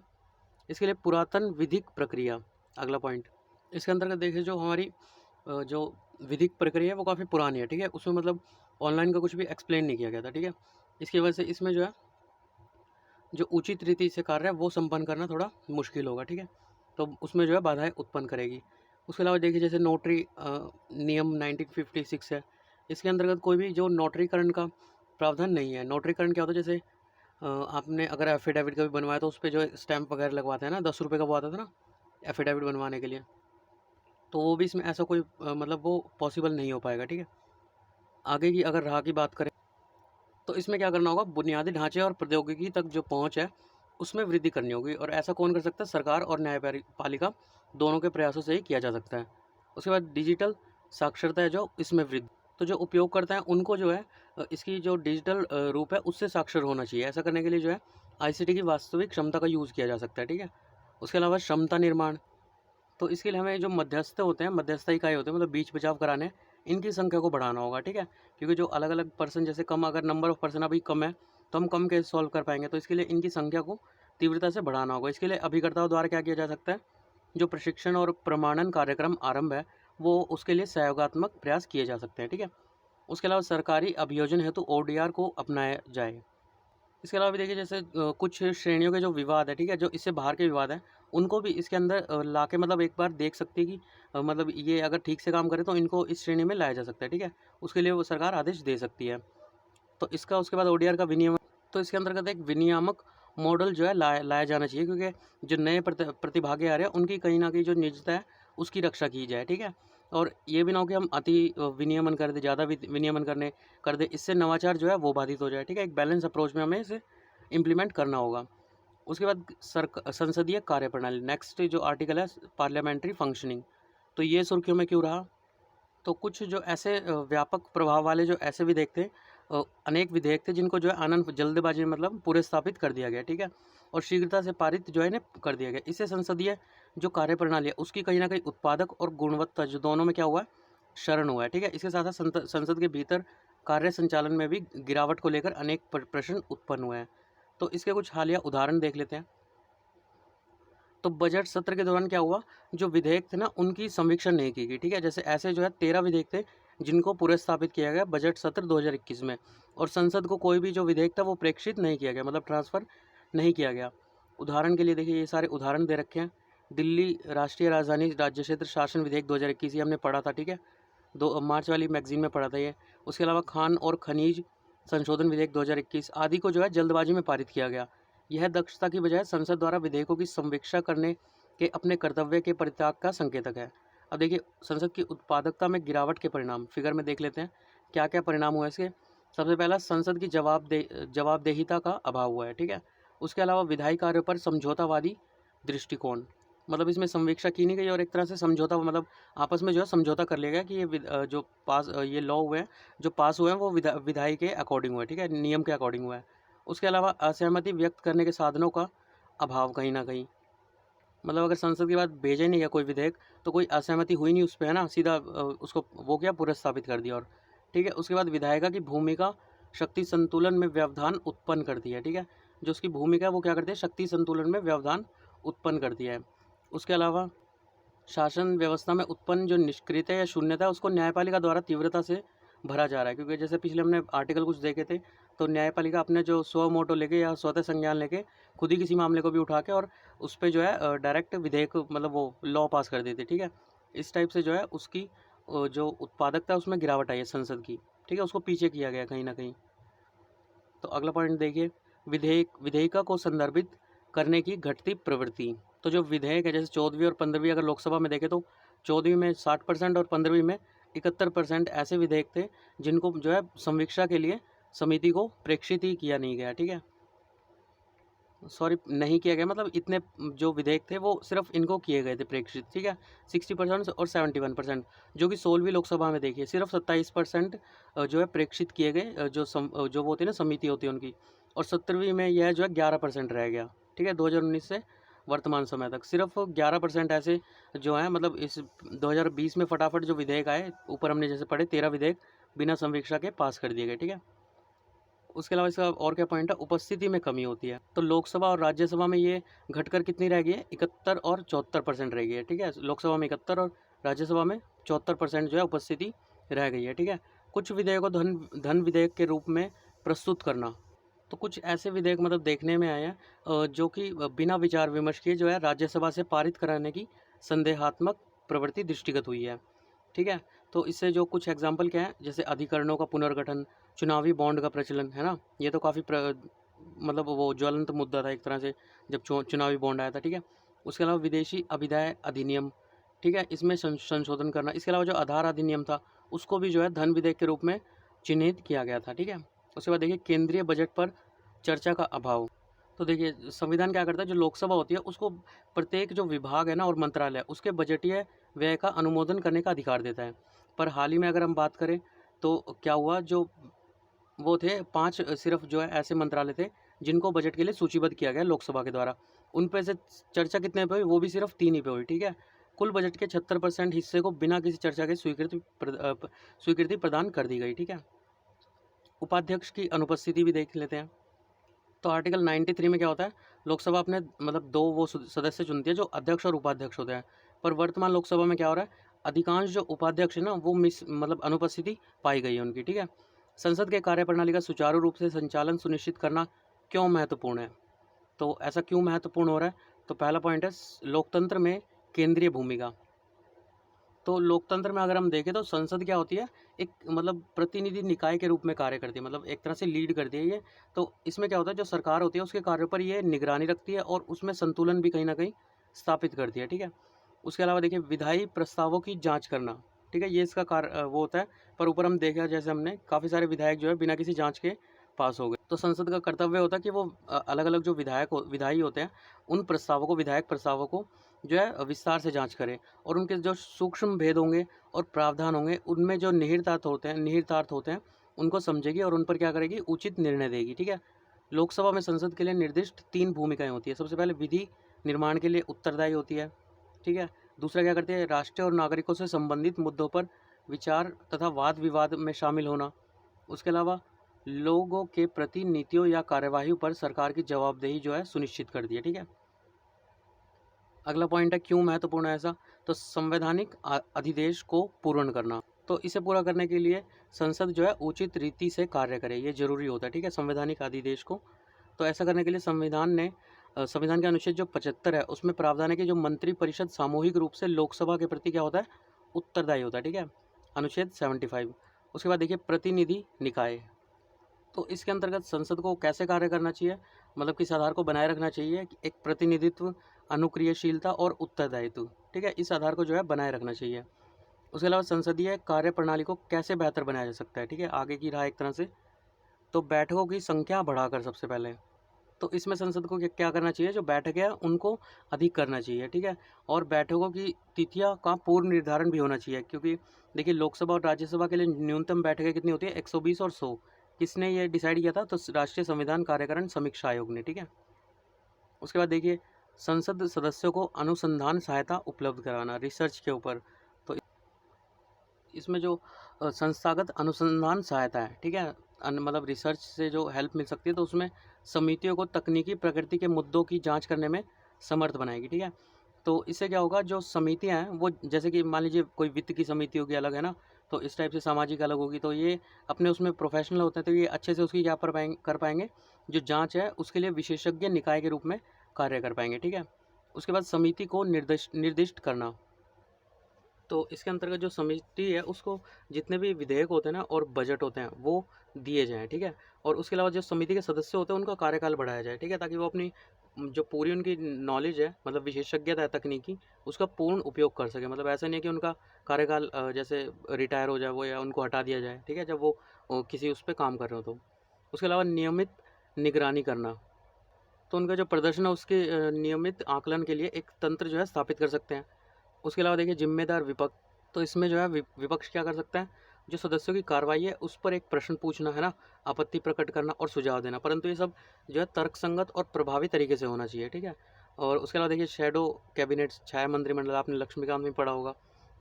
इसके लिए पुरातन विधिक प्रक्रिया, अगला पॉइंट। इसके अंतर्गत देखिए जो हमारी जो विधिक प्रक्रिया है वो काफ़ी पुरानी है, ठीक है। उसमें मतलब ऑनलाइन का कुछ भी एक्सप्लेन नहीं किया गया था, ठीक है। इसकी वजह से इसमें जो है जो उचित रीति से कार्य है वो संपन्न करना थोड़ा मुश्किल होगा, ठीक है। तो उसमें जो है बाधाएं उत्पन्न करेगी। उसके अलावा देखिए जैसे नोटरी नियम 1956 है, इसके अंतर्गत कोई भी जो नोटरीकरण का प्रावधान नहीं है। नोटरीकरण क्या होता है, जैसे आपने अगर एफिडेविट का भी बनवाया तो उस पर जो स्टैंप वगैरह लगवाते हैं ना, 10 रुपये का वो आता था ना एफिडेविट बनवाने के लिए, तो वो भी इसमें ऐसा कोई मतलब वो पॉसिबल नहीं हो पाएगा, ठीक है। आगे की अगर राह की बात करें तो इसमें क्या करना होगा, बुनियादी ढांचे और प्रौद्योगिकी तक जो पहुंच है उसमें वृद्धि करनी होगी, और ऐसा कौन कर सकता है, सरकार और न्यायपालिका दोनों के प्रयासों से ही किया जा सकता है। उसके बाद डिजिटल साक्षरता है जो इसमें वृद्धि, तो जो उपयोगकर्ता हैं उनको जो है इसकी जो डिजिटल रूप है उससे साक्षर होना चाहिए। ऐसा करने के लिए जो है ICT की वास्तविक क्षमता का यूज़ किया जा सकता है, ठीक है। उसके अलावा क्षमता निर्माण, तो इसके लिए हमें जो मध्यस्थ होते हैं, मध्यस्थ इकाई होते हैं, मतलब बीच बचाव कराने, इनकी संख्या को बढ़ाना होगा, ठीक है। क्योंकि जो अलग अलग पर्सन, जैसे कम अगर नंबर ऑफ पर्सन अभी कम है तो हम कम केस सॉल्व कर पाएंगे, तो इसके लिए इनकी संख्या को तीव्रता से बढ़ाना होगा। इसके लिए अभिकर्ताओं द्वारा क्या किया जा सकता है, जो प्रशिक्षण और प्रमाणन कार्यक्रम आरंभ है वो उसके लिए सहयोगात्मक प्रयास किए जा सकते हैं, ठीक है। उसके अलावा सरकारी अभियोजन हेतु ODR को अपनाया जाए। इसके अलावा भी देखिए जैसे कुछ श्रेणियों के जो विवाद है, ठीक है, जो इससे बाहर के विवाद हैं उनको भी इसके अंदर ला के मतलब एक बार देख सकती है कि मतलब ये अगर ठीक से काम करे तो इनको इस श्रेणी में लाया जा सकता है, ठीक है। उसके लिए वो सरकार आदेश दे सकती है। तो इसका उसके बाद ODR का विनियमन, तो इसके अंतर्गत एक विनियामक मॉडल जो है लाया जाना चाहिए, क्योंकि जो नए प्रतिभागी आ रहे हैं उनकी कहीं ना कहीं जो निजता है उसकी रक्षा की जाए, ठीक है। और ये भी ना हो कि हम अति विनियमन कर दे, ज़्यादा विनियमन कर दे, इससे नवाचार जो है वो बाधित हो जाए, ठीक है। एक बैलेंस अप्रोच में हमें इसे इम्प्लीमेंट करना होगा। उसके बाद संसदीय कार्यप्रणाली, नेक्स्ट जो आर्टिकल है पार्लियामेंट्री फंक्शनिंग, तो ये सुर्खियों में क्यों रहा, तो कुछ जो ऐसे व्यापक प्रभाव वाले जो ऐसे विधेयक थे, अनेक विधेयक थे जिनको जो है आनंद जल्दबाजी में मतलब पूरे स्थापित कर दिया गया, ठीक है, और शीघ्रता से पारित जो है इन्हें कर दिया गया। इससे संसदीय जो कार्यप्रणाली है उसकी कहीं ना कहीं उत्पादक और गुणवत्ता जो दोनों में क्या हुआ है, शरण हुआ है, ठीक है। इसके साथ साथ संसद के भीतर कार्य संचालन में भी गिरावट को लेकर अनेक प्रश्न उत्पन्न हुए हैं। तो इसके कुछ हालिया उदाहरण देख लेते हैं। तो बजट सत्र के दौरान क्या हुआ, जो विधेयक थे ना उनकी समीक्षा नहीं की गई, ठीक है। जैसे ऐसे जो है 13 विधेयक थे जिनको पुनर्स्थापित किया गया बजट सत्र 2021 में, और संसद को कोई भी जो विधेयक था वो प्रेक्षित नहीं किया गया, मतलब ट्रांसफ़र नहीं किया गया। उदाहरण के लिए देखिए ये सारे उदाहरण दे रखे हैं। दिल्ली राष्ट्रीय राजधानी राज्य क्षेत्र शासन विधेयक 2021 ये हमने पढ़ा था, ठीक है, 2 मार्च वाली मैगजीन में पढ़ा था ये। उसके अलावा खान और खनिज संशोधन विधेयक 2021 आदि को जो है जल्दबाजी में पारित किया गया। यह दक्षता की बजाय संसद द्वारा विधेयकों की समीक्षा करने के अपने कर्तव्य के परित्याग का संकेतक है। अब देखिए संसद की उत्पादकता में गिरावट के परिणाम फिगर में देख लेते हैं क्या क्या परिणाम हुआ इसके। सबसे पहला संसद की जवाबदेहिता का अभाव हुआ है, ठीक है। उसके अलावा विधायी कार्यों पर समझौतावादी दृष्टिकोण, मतलब इसमें संवीक्षा की नहीं गई और एक तरह से समझौता, मतलब आपस में जो है समझौता कर लिया गया कि ये जो पास ये लॉ हुए हैं, जो पास हुए हैं वो विधायी के अकॉर्डिंग हुए, ठीक है, नियम के अकॉर्डिंग हुआ है। उसके अलावा असहमति व्यक्त करने के साधनों का अभाव कहीं ना कहीं, मतलब अगर संसद के बाद भेजा ही नहीं गया कोई विधेयक तो कोई असहमति हुई नहीं उस पर, है ना, सीधा उसको वो क्या पुरस्तावित कर दिया। और ठीक है, उसके बाद विधायिका की भूमिका शक्ति संतुलन में व्यवधान उत्पन्न करती है, ठीक है, जो उसकी भूमिका है वो क्या करती है, शक्ति संतुलन में व्यवधान उत्पन्न करती है। उसके अलावा शासन व्यवस्था में उत्पन्न जो निष्क्रियता या शून्यता है उसको न्यायपालिका द्वारा तीव्रता से भरा जा रहा है, क्योंकि जैसे पिछले हमने आर्टिकल कुछ देखे थे, तो न्यायपालिका अपने जो स्व मोटो लेके या स्वतः संज्ञान लेके खुद ही किसी मामले को भी उठा के और उस पर जो है डायरेक्ट विधेयक, मतलब वो लॉ पास कर देते, ठीक है। इस टाइप से जो है उसकी जो उत्पादकता है उसमें गिरावट आई है संसद की, ठीक है, उसको पीछे किया गया कहीं ना कहीं। तो अगला पॉइंट देखिए, विधेयिका को संदर्भित करने की घटती प्रवृत्ति। तो जो विधेयक है, जैसे 14वीं और 15वीं अगर लोकसभा में देखें तो 14वीं में 60% और 15वीं में 71% ऐसे विधेयक थे जिनको जो है समीक्षा के लिए समिति को प्रेक्षित ही किया नहीं गया, ठीक है, सॉरी नहीं किया गया, मतलब इतने जो विधेयक थे वो सिर्फ इनको किए गए थे प्रेक्षित, ठीक है, 60% और 71%। जो कि 16वीं लोकसभा में देखिए सिर्फ 27% जो है प्रेक्षित किए गए, जो वो होती है ना समिति होती है उनकी। और 17वीं में यह जो है 11% रह गया, ठीक है, 2019 से वर्तमान समय तक सिर्फ 11% ऐसे जो है, मतलब इस 2020 में फटाफट जो विधेयक आए, ऊपर हमने जैसे पढ़े 13 विधेयक बिना समीक्षा के पास कर दिए गए, ठीक है। उसके अलावा इसका और क्या पॉइंट है, उपस्थिति में कमी होती है। तो लोकसभा और राज्यसभा में ये घटकर कितनी रह गई है, 71 और 74% रह गई है, ठीक है, लोकसभा में 71 और राज्यसभा में 74% जो है उपस्थिति रह गई है, ठीक है। कुछ विधेयकों धन धन विधेयक के रूप में प्रस्तुत करना। तो कुछ ऐसे विधेयक मतलब देखने में आए हैं जो कि बिना विचार विमर्श किए जो है राज्यसभा से पारित कराने की संदेहात्मक प्रवृत्ति दृष्टिगत हुई है, ठीक है। तो इससे जो कुछ एग्जाम्पल क्या है, जैसे अधिकरणों का पुनर्गठन, चुनावी बॉन्ड का प्रचलन, है ना, ये तो काफ़ी मतलब वो ज्वलंत मुद्दा था एक तरह से जब चुनावी बॉन्ड आया था, ठीक है। उसके अलावा विदेशी अभिदाय अधिनियम, ठीक है, इसमें संशोधन करना। इसके अलावा जो आधार अधिनियम था उसको भी जो है धन विधेयक के रूप में चिन्हित किया गया था, ठीक है। उसके बाद देखिए केंद्रीय बजट पर चर्चा का अभाव। तो देखिए संविधान क्या करता है, जो लोकसभा होती है उसको प्रत्येक जो विभाग है ना और मंत्रालय उसके बजटीय व्यय का अनुमोदन करने का अधिकार देता है। पर हाल ही में अगर हम बात करें तो क्या हुआ, जो वो थे 5 सिर्फ जो है ऐसे मंत्रालय थे जिनको बजट के लिए सूचीबद्ध किया गया लोकसभा के द्वारा, उन पे से चर्चा कितने पे हुई, वो भी सिर्फ 3 ही पे हुई, ठीक है। कुल बजट के 76% हिस्से को बिना किसी चर्चा के स्वीकृति प्रदान कर दी गई, ठीक है। उपाध्यक्ष की अनुपस्थिति भी देख लेते हैं। तो आर्टिकल 93 में क्या होता है, लोकसभा अपने मतलब 2 वो सदस्य चुनती है जो अध्यक्ष और उपाध्यक्ष होते हैं। पर वर्तमान लोकसभा में क्या हो रहा है, अधिकांश जो उपाध्यक्ष है ना वो मतलब अनुपस्थिति पाई गई है उनकी, ठीक है। संसद के कार्यप्रणाली का सुचारू रूप से संचालन सुनिश्चित करना क्यों महत्वपूर्ण है। तो ऐसा क्यों महत्वपूर्ण हो रहा है, तो पहला पॉइंट है लोकतंत्र में केंद्रीय भूमिका। तो लोकतंत्र में अगर हम देखें तो संसद क्या होती है, एक मतलब प्रतिनिधि निकाय के रूप में कार्य करती है, मतलब एक तरह से लीड करती है ये। तो इसमें क्या होता है, जो सरकार होती है उसके कार्यों पर ये निगरानी रखती है और उसमें संतुलन भी कहीं ना कहीं स्थापित करती है, ठीक है। उसके अलावा देखिए विधायी प्रस्तावों की जांच करना, ठीक है, ये इसका कार्य वो होता है। पर ऊपर हम देखा जैसे हमने काफ़ी सारे विधायक जो है बिना किसी जांच के पास हो गए। तो संसद का कर्तव्य होता है कि वो अलग अलग जो विधायी होते हैं उन प्रस्तावों को, विधायक प्रस्तावों को जो है विस्तार से जांच करे और उनके जो सूक्ष्म भेद होंगे और प्रावधान होंगे उनमें जो निहितार्थ होते हैं उनको समझेगी और उन पर क्या करेगी, उचित निर्णय देगी, ठीक है। लोकसभा में संसद के लिए निर्दिष्ट 3 भूमिकाएं होती है। सबसे पहले विधि निर्माण के लिए उत्तरदायी होती है, ठीक है। दूसरा क्या करती है, राष्ट्रीय और नागरिकों से संबंधित मुद्दों पर विचार तथा वाद विवाद में शामिल होना। उसके अलावा लोगों के प्रति नीतियों या कार्यवाही पर सरकार की जवाबदेही जो है सुनिश्चित कर दी है, ठीक है। अगला पॉइंट है क्यों महत्वपूर्ण है ऐसा, तो संवैधानिक अधिदेश को पूर्ण करना। तो इसे पूरा करने के लिए संसद जो है उचित रीति से कार्य करे, ये जरूरी होता है, ठीक है, संवैधानिक अधिदेश को। तो ऐसा करने के लिए संविधान के अनुच्छेद जो 75 है उसमें प्रावधान है कि जो मंत्रिपरिषद सामूहिक रूप से लोकसभा के प्रति क्या होता है, उत्तरदायी होता है, ठीक है, अनुच्छेद 75। उसके बाद देखिए प्रतिनिधि निकाय। तो इसके अंतर्गत संसद को कैसे कार्य करना चाहिए, मतलब किस आधार को बनाए रखना चाहिए, एक प्रतिनिधित्व, अनुक्रियशीलता और उत्तरदायित्व, ठीक है, इस आधार को जो है बनाए रखना चाहिए। उसके अलावा संसदीय कार्य प्रणाली को कैसे बेहतर बनाया जा सकता है, ठीक है, आगे की राह एक तरह से। तो बैठकों की संख्या बढ़ाकर सबसे पहले, तो इसमें संसद को क्या करना चाहिए, जो बैठकें हैं उनको अधिक करना चाहिए, ठीक है। और बैठकों की तिथियां का पूर्व निर्धारण भी होना चाहिए, क्योंकि देखिए लोकसभा और राज्यसभा के लिए न्यूनतम बैठकें कितनी होती है, 120 और 100। किसने ये डिसाइड किया था, तो राष्ट्रीय संविधान कार्यकरण समीक्षा आयोग ने, ठीक है। उसके बाद देखिए संसद सदस्यों को अनुसंधान सहायता उपलब्ध कराना, रिसर्च के ऊपर। तो इसमें जो संस्थागत अनुसंधान सहायता है, ठीक है, मतलब रिसर्च से जो हेल्प मिल सकती है, तो उसमें समितियों को तकनीकी प्रकृति के मुद्दों की जांच करने में समर्थ बनाएगी, ठीक है। तो इससे क्या होगा, जो समितियां हैं वो जैसे कि मान लीजिए कोई वित्त की समिति होगी अलग, है ना, तो इस टाइप से सामाजिक अलग होगी, तो ये अपने उसमें प्रोफेशनल होते हैं, तो ये अच्छे से उसकी क्या कर पाएंगे, जो जाँच है उसके लिए विशेषज्ञ निकाय के रूप में कार्य कर पाएंगे, ठीक है। उसके बाद समिति को निर्दिष्ट करना, तो इसके अंतर्गत जो समिति है उसको जितने भी विधेयक होते हैं ना और बजट होते हैं वो दिए जाएँ, ठीक है। और उसके अलावा जो समिति के सदस्य होते हैं उनका कार्यकाल बढ़ाया जाए, ठीक है, ताकि वो अपनी जो पूरी उनकी नॉलेज है, मतलब विशेषज्ञता है तकनीकी, उसका पूर्ण उपयोग कर सकें। मतलब ऐसा नहीं है कि उनका कार्यकाल जैसे रिटायर हो जाए वो, या उनको हटा दिया जाए, ठीक है, जब वो किसी उस पे काम कर रहे हो तो। उसके अलावा नियमित निगरानी करना, तो उनका जो प्रदर्शन है उसके नियमित आकलन के लिए एक तंत्र जो है स्थापित कर सकते हैं। उसके अलावा देखिए जिम्मेदार विपक्ष, तो इसमें जो है विपक्ष क्या कर सकता है, जो सदस्यों की कार्रवाई है उस पर एक प्रश्न पूछना, है ना, आपत्ति प्रकट करना और सुझाव देना, परंतु ये सब जो है तर्कसंगत और प्रभावी तरीके से होना चाहिए, ठीक है। और उसके अलावा देखिए शैडो कैबिनेट्स, छाया मंत्रिमंडल, आपने लक्ष्मीकांत में पढ़ा होगा,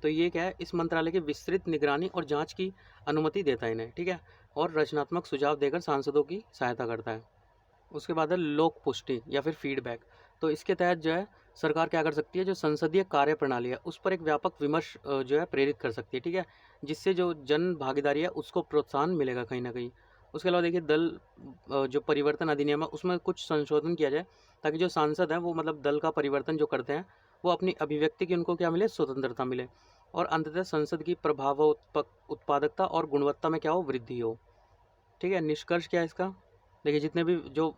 तो ये क्या है, इस मंत्रालय की विस्तृत निगरानी और जांच की अनुमति देता है इन्हें, ठीक है, और रचनात्मक सुझाव देकर सांसदों की सहायता करता है। उसके बाद है लोक पुष्टि या फिर फीडबैक, तो इसके तहत जो है सरकार क्या कर सकती है, जो संसदीय कार्य प्रणाली है उस पर एक व्यापक विमर्श जो है प्रेरित कर सकती है, ठीक है, जिससे जो जन भागीदारी है उसको प्रोत्साहन मिलेगा कहीं ना कहीं। उसके अलावा देखिए दल जो परिवर्तन अधिनियम है उसमें कुछ संशोधन किया जाए, ताकि जो सांसद हैं वो मतलब दल का परिवर्तन जो करते हैं वो अपनी अभिव्यक्ति की उनको क्या मिले, स्वतंत्रता मिले, और अंततः संसद की प्रभाव उत्पादकता और गुणवत्ता में क्या हो, वृद्धि हो, ठीक है। निष्कर्ष क्या है इसका, देखिए जितने भी जो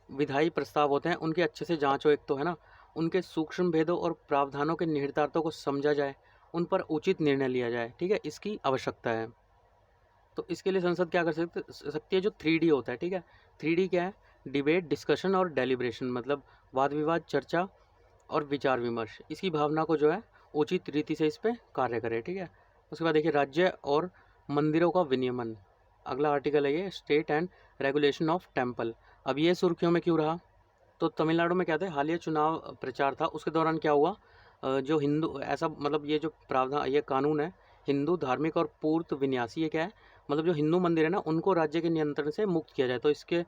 विधायी प्रस्ताव होते हैं उनकी अच्छे से जांच हो, एक तो है ना, उनके सूक्ष्म भेदों और प्रावधानों के निहितार्थों को समझा जाए, उन पर उचित निर्णय लिया जाए, ठीक है, इसकी आवश्यकता है। तो इसके लिए संसद क्या कर सकती है, जो 3D होता है, ठीक है। 3D क्या है, डिबेट, डिस्कशन और डेलिब्रेशन, मतलब वाद विवाद, चर्चा और विचार विमर्श, इसकी भावना को जो है उचित रीति से इस पर कार्य करे, ठीक है। उसके बाद देखिए राज्य और मंदिरों का विनियमन, अगला आर्टिकल है ये, state and regulation of temple. अब ये सुर्खियों में क्यों रहा, तो तमिलनाडु में क्या था, हालिया चुनाव प्रचार था, उसके दौरान क्या हुआ, जो हिंदू ऐसा मतलब ये जो प्रावधान, ये कानून है, हिंदू धार्मिक और पूर्त विन्यासी, ये क्या है, मतलब जो हिंदू मंदिर है ना उनको राज्य के नियंत्रण से मुक्त किया जाए, तो इसके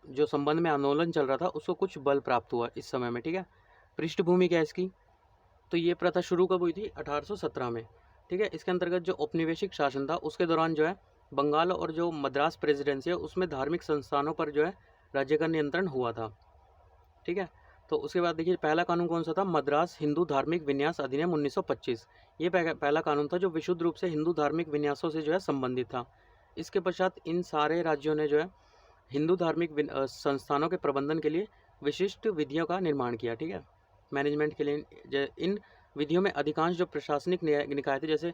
जो संबंध में आंदोलन चल रहा था उसको कुछ बल प्राप्त हुआ इस समय में, ठीक है। पृष्ठभूमि क्या है इसकी, तो ये प्रथा शुरू कब हुई थी, 1817 में, ठीक है। इसके अंतर्गत जो औपनिवेशिक शासन था उसके दौरान जो है बंगाल और जो मद्रास प्रेसिडेंसी है उसमें धार्मिक संस्थानों पर जो है राज्य का नियंत्रण हुआ था, ठीक है। तो उसके बाद देखिए पहला कानून कौन सा था, मद्रास हिंदू धार्मिक विन्यास अधिनियम 1925, ये पहला कानून था जो विशुद्ध रूप से हिंदू धार्मिक विन्यासों से जो है संबंधित था। इसके पश्चात इन सारे राज्यों ने जो है हिंदू धार्मिक संस्थानों के प्रबंधन के लिए विशिष्ट विधियों का निर्माण किया, ठीक है, मैनेजमेंट के लिए। इन विधियों में अधिकांश जो प्रशासनिक निकाय थे, जैसे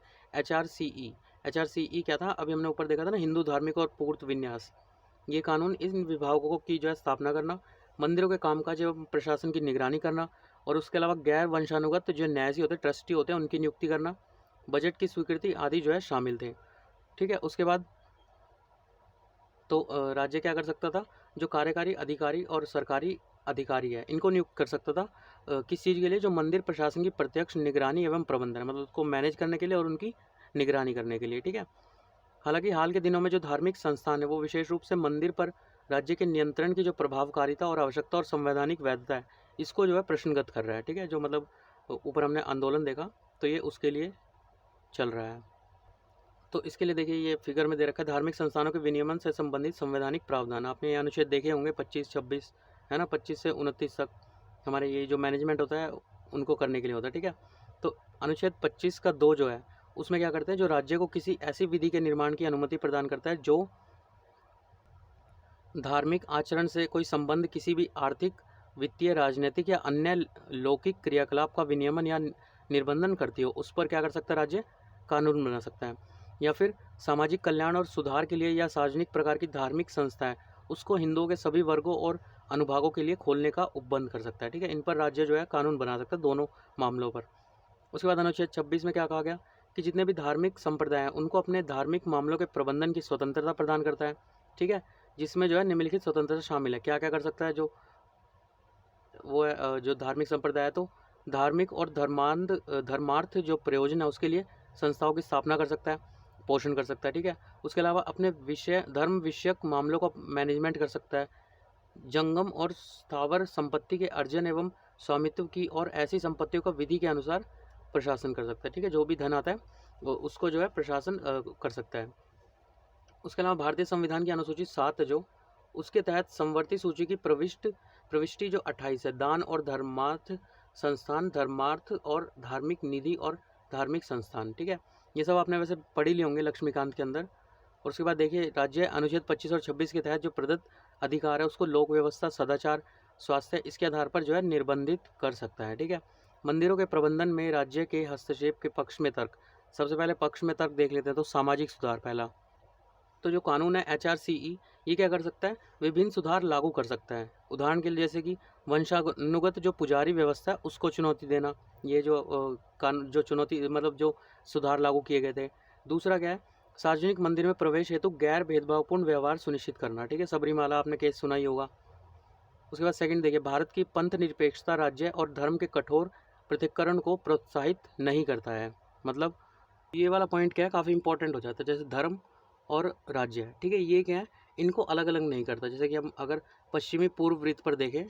HRCE क्या था, अभी हमने ऊपर देखा था ना, हिंदू धार्मिक और पूर्त विन्यास, ये कानून इन विभागों की जो है स्थापना करना, मंदिरों के कामकाज एवं प्रशासन की निगरानी करना, और उसके अलावा गैर वंशानुगत जो न्यासी होते, ट्रस्टी होते हैं, उनकी नियुक्ति करना, बजट की स्वीकृति आदि जो है शामिल थे, ठीक है। उसके बाद तो राज्य क्या कर सकता था, जो कार्यकारी अधिकारी और सरकारी अधिकारी है इनको नियुक्त कर सकता था, किस चीज़ के लिए, जो मंदिर प्रशासन की प्रत्यक्ष निगरानी एवं प्रबंधन, मतलब उसको मैनेज करने के लिए और उनकी निगरानी करने के लिए, ठीक है। हालांकि हाल के दिनों में जो धार्मिक संस्थान है वो विशेष रूप से मंदिर पर राज्य के नियंत्रण की जो प्रभावकारिता और आवश्यकता और संवैधानिक वैधता है इसको जो है प्रश्नगत कर रहा है, ठीक है, जो मतलब ऊपर हमने आंदोलन देखा तो ये उसके लिए चल रहा है। तो इसके लिए देखिए ये फिगर में दे रखा है, धार्मिक संस्थानों के विनियमन से संबंधित संवैधानिक प्रावधान, आपने ये अनुच्छेद देखे होंगे 25-26, है ना, 25 से 29 तक हमारे ये जो मैनेजमेंट होता है उनको करने के लिए होता है, ठीक है। तो अनुच्छेद 25 का 2 जो है उसमें क्या करते हैं, जो राज्य को किसी ऐसी विधि के निर्माण की अनुमति प्रदान करता है जो धार्मिक आचरण से कोई संबंध किसी भी आर्थिक, वित्तीय, राजनीतिक या अन्य लौकिक क्रियाकलाप का विनियमन या निर्बंधन करती हो, उस पर क्या कर सकता है राज्य, कानून बना सकता है। या फिर सामाजिक कल्याण और सुधार के लिए या सार्वजनिक प्रकार की धार्मिक संस्थाएं उसको हिंदुओं के सभी वर्गों और अनुभागों के लिए खोलने का उपबंध कर सकता है, ठीक है। इन पर राज्य जो है कानून बना सकता है दोनों मामलों पर। उसके बाद अनुच्छेद 26 में क्या कहा गया कि जितने भी धार्मिक संप्रदाय हैं उनको अपने धार्मिक मामलों के प्रबंधन की स्वतंत्रता प्रदान करता है, ठीक है। जिसमें जो है निम्नलिखित स्वतंत्रता शामिल है। क्या क्या कर सकता है जो वो है जो धार्मिक संप्रदाय है, तो धार्मिक और धर्मार्थ जो प्रयोजन है उसके लिए संस्थाओं की स्थापना कर सकता है, पोषण कर सकता है, ठीक है। उसके अलावा अपने धर्म विषयक मामलों का मैनेजमेंट कर सकता है, जंगम और स्थावर संपत्ति के अर्जन एवं स्वामित्व की और ऐसी संपत्तियों का विधि के अनुसार प्रशासन कर सकता है, ठीक है। जो भी धन आता है उसको जो है प्रशासन कर सकता है। उसके अलावा भारतीय संविधान की अनुसूची 7 जो उसके तहत संवर्ती सूची की प्रविष्टि जो 28 है, दान और धर्मार्थ संस्थान, धर्मार्थ और धार्मिक निधि और धार्मिक संस्थान, ठीक है। ये सब आपने वैसे पढ़ ही लिए होंगे लक्ष्मीकांत के अंदर। और उसके बाद देखिए राज्य अनुच्छेद 25 और 26 के तहत जो प्रदत्त अधिकार है उसको लोक व्यवस्था, सदाचार, स्वास्थ्य इसके आधार पर जो है निर्बंधित कर सकता है, ठीक है। मंदिरों के प्रबंधन में राज्य के हस्तक्षेप के पक्ष में तर्क। सबसे पहले पक्ष में तर्क देख लेते हैं, तो सामाजिक सुधार पहला। तो जो कानून है HRCE ये क्या कर सकता है, विभिन्न सुधार लागू कर सकता है। उदाहरण के लिए जैसे कि वंशानुगत जो पुजारी व्यवस्था है उसको चुनौती देना, ये जो जो चुनौती मतलब जो सुधार लागू किए गए थे। दूसरा क्या है, सार्वजनिक मंदिर में प्रवेश हेतु गैर भेदभावपूर्ण व्यवहार सुनिश्चित करना, ठीक है। सबरीमाला आपने केस सुना ही होगा। उसके बाद सेकंड देखिए, भारत की पंथ निरपेक्षता राज्य और धर्म के कठोर पृथक्करण को प्रोत्साहित नहीं करता है। मतलब ये वाला पॉइंट क्या है, काफ़ी इंपॉर्टेंट हो जाता है। जैसे धर्म और राज्य है, ठीक है, ये क्या है, इनको अलग अलग नहीं करता। जैसे कि हम अगर पश्चिमी पूर्व वृत्त पर देखें,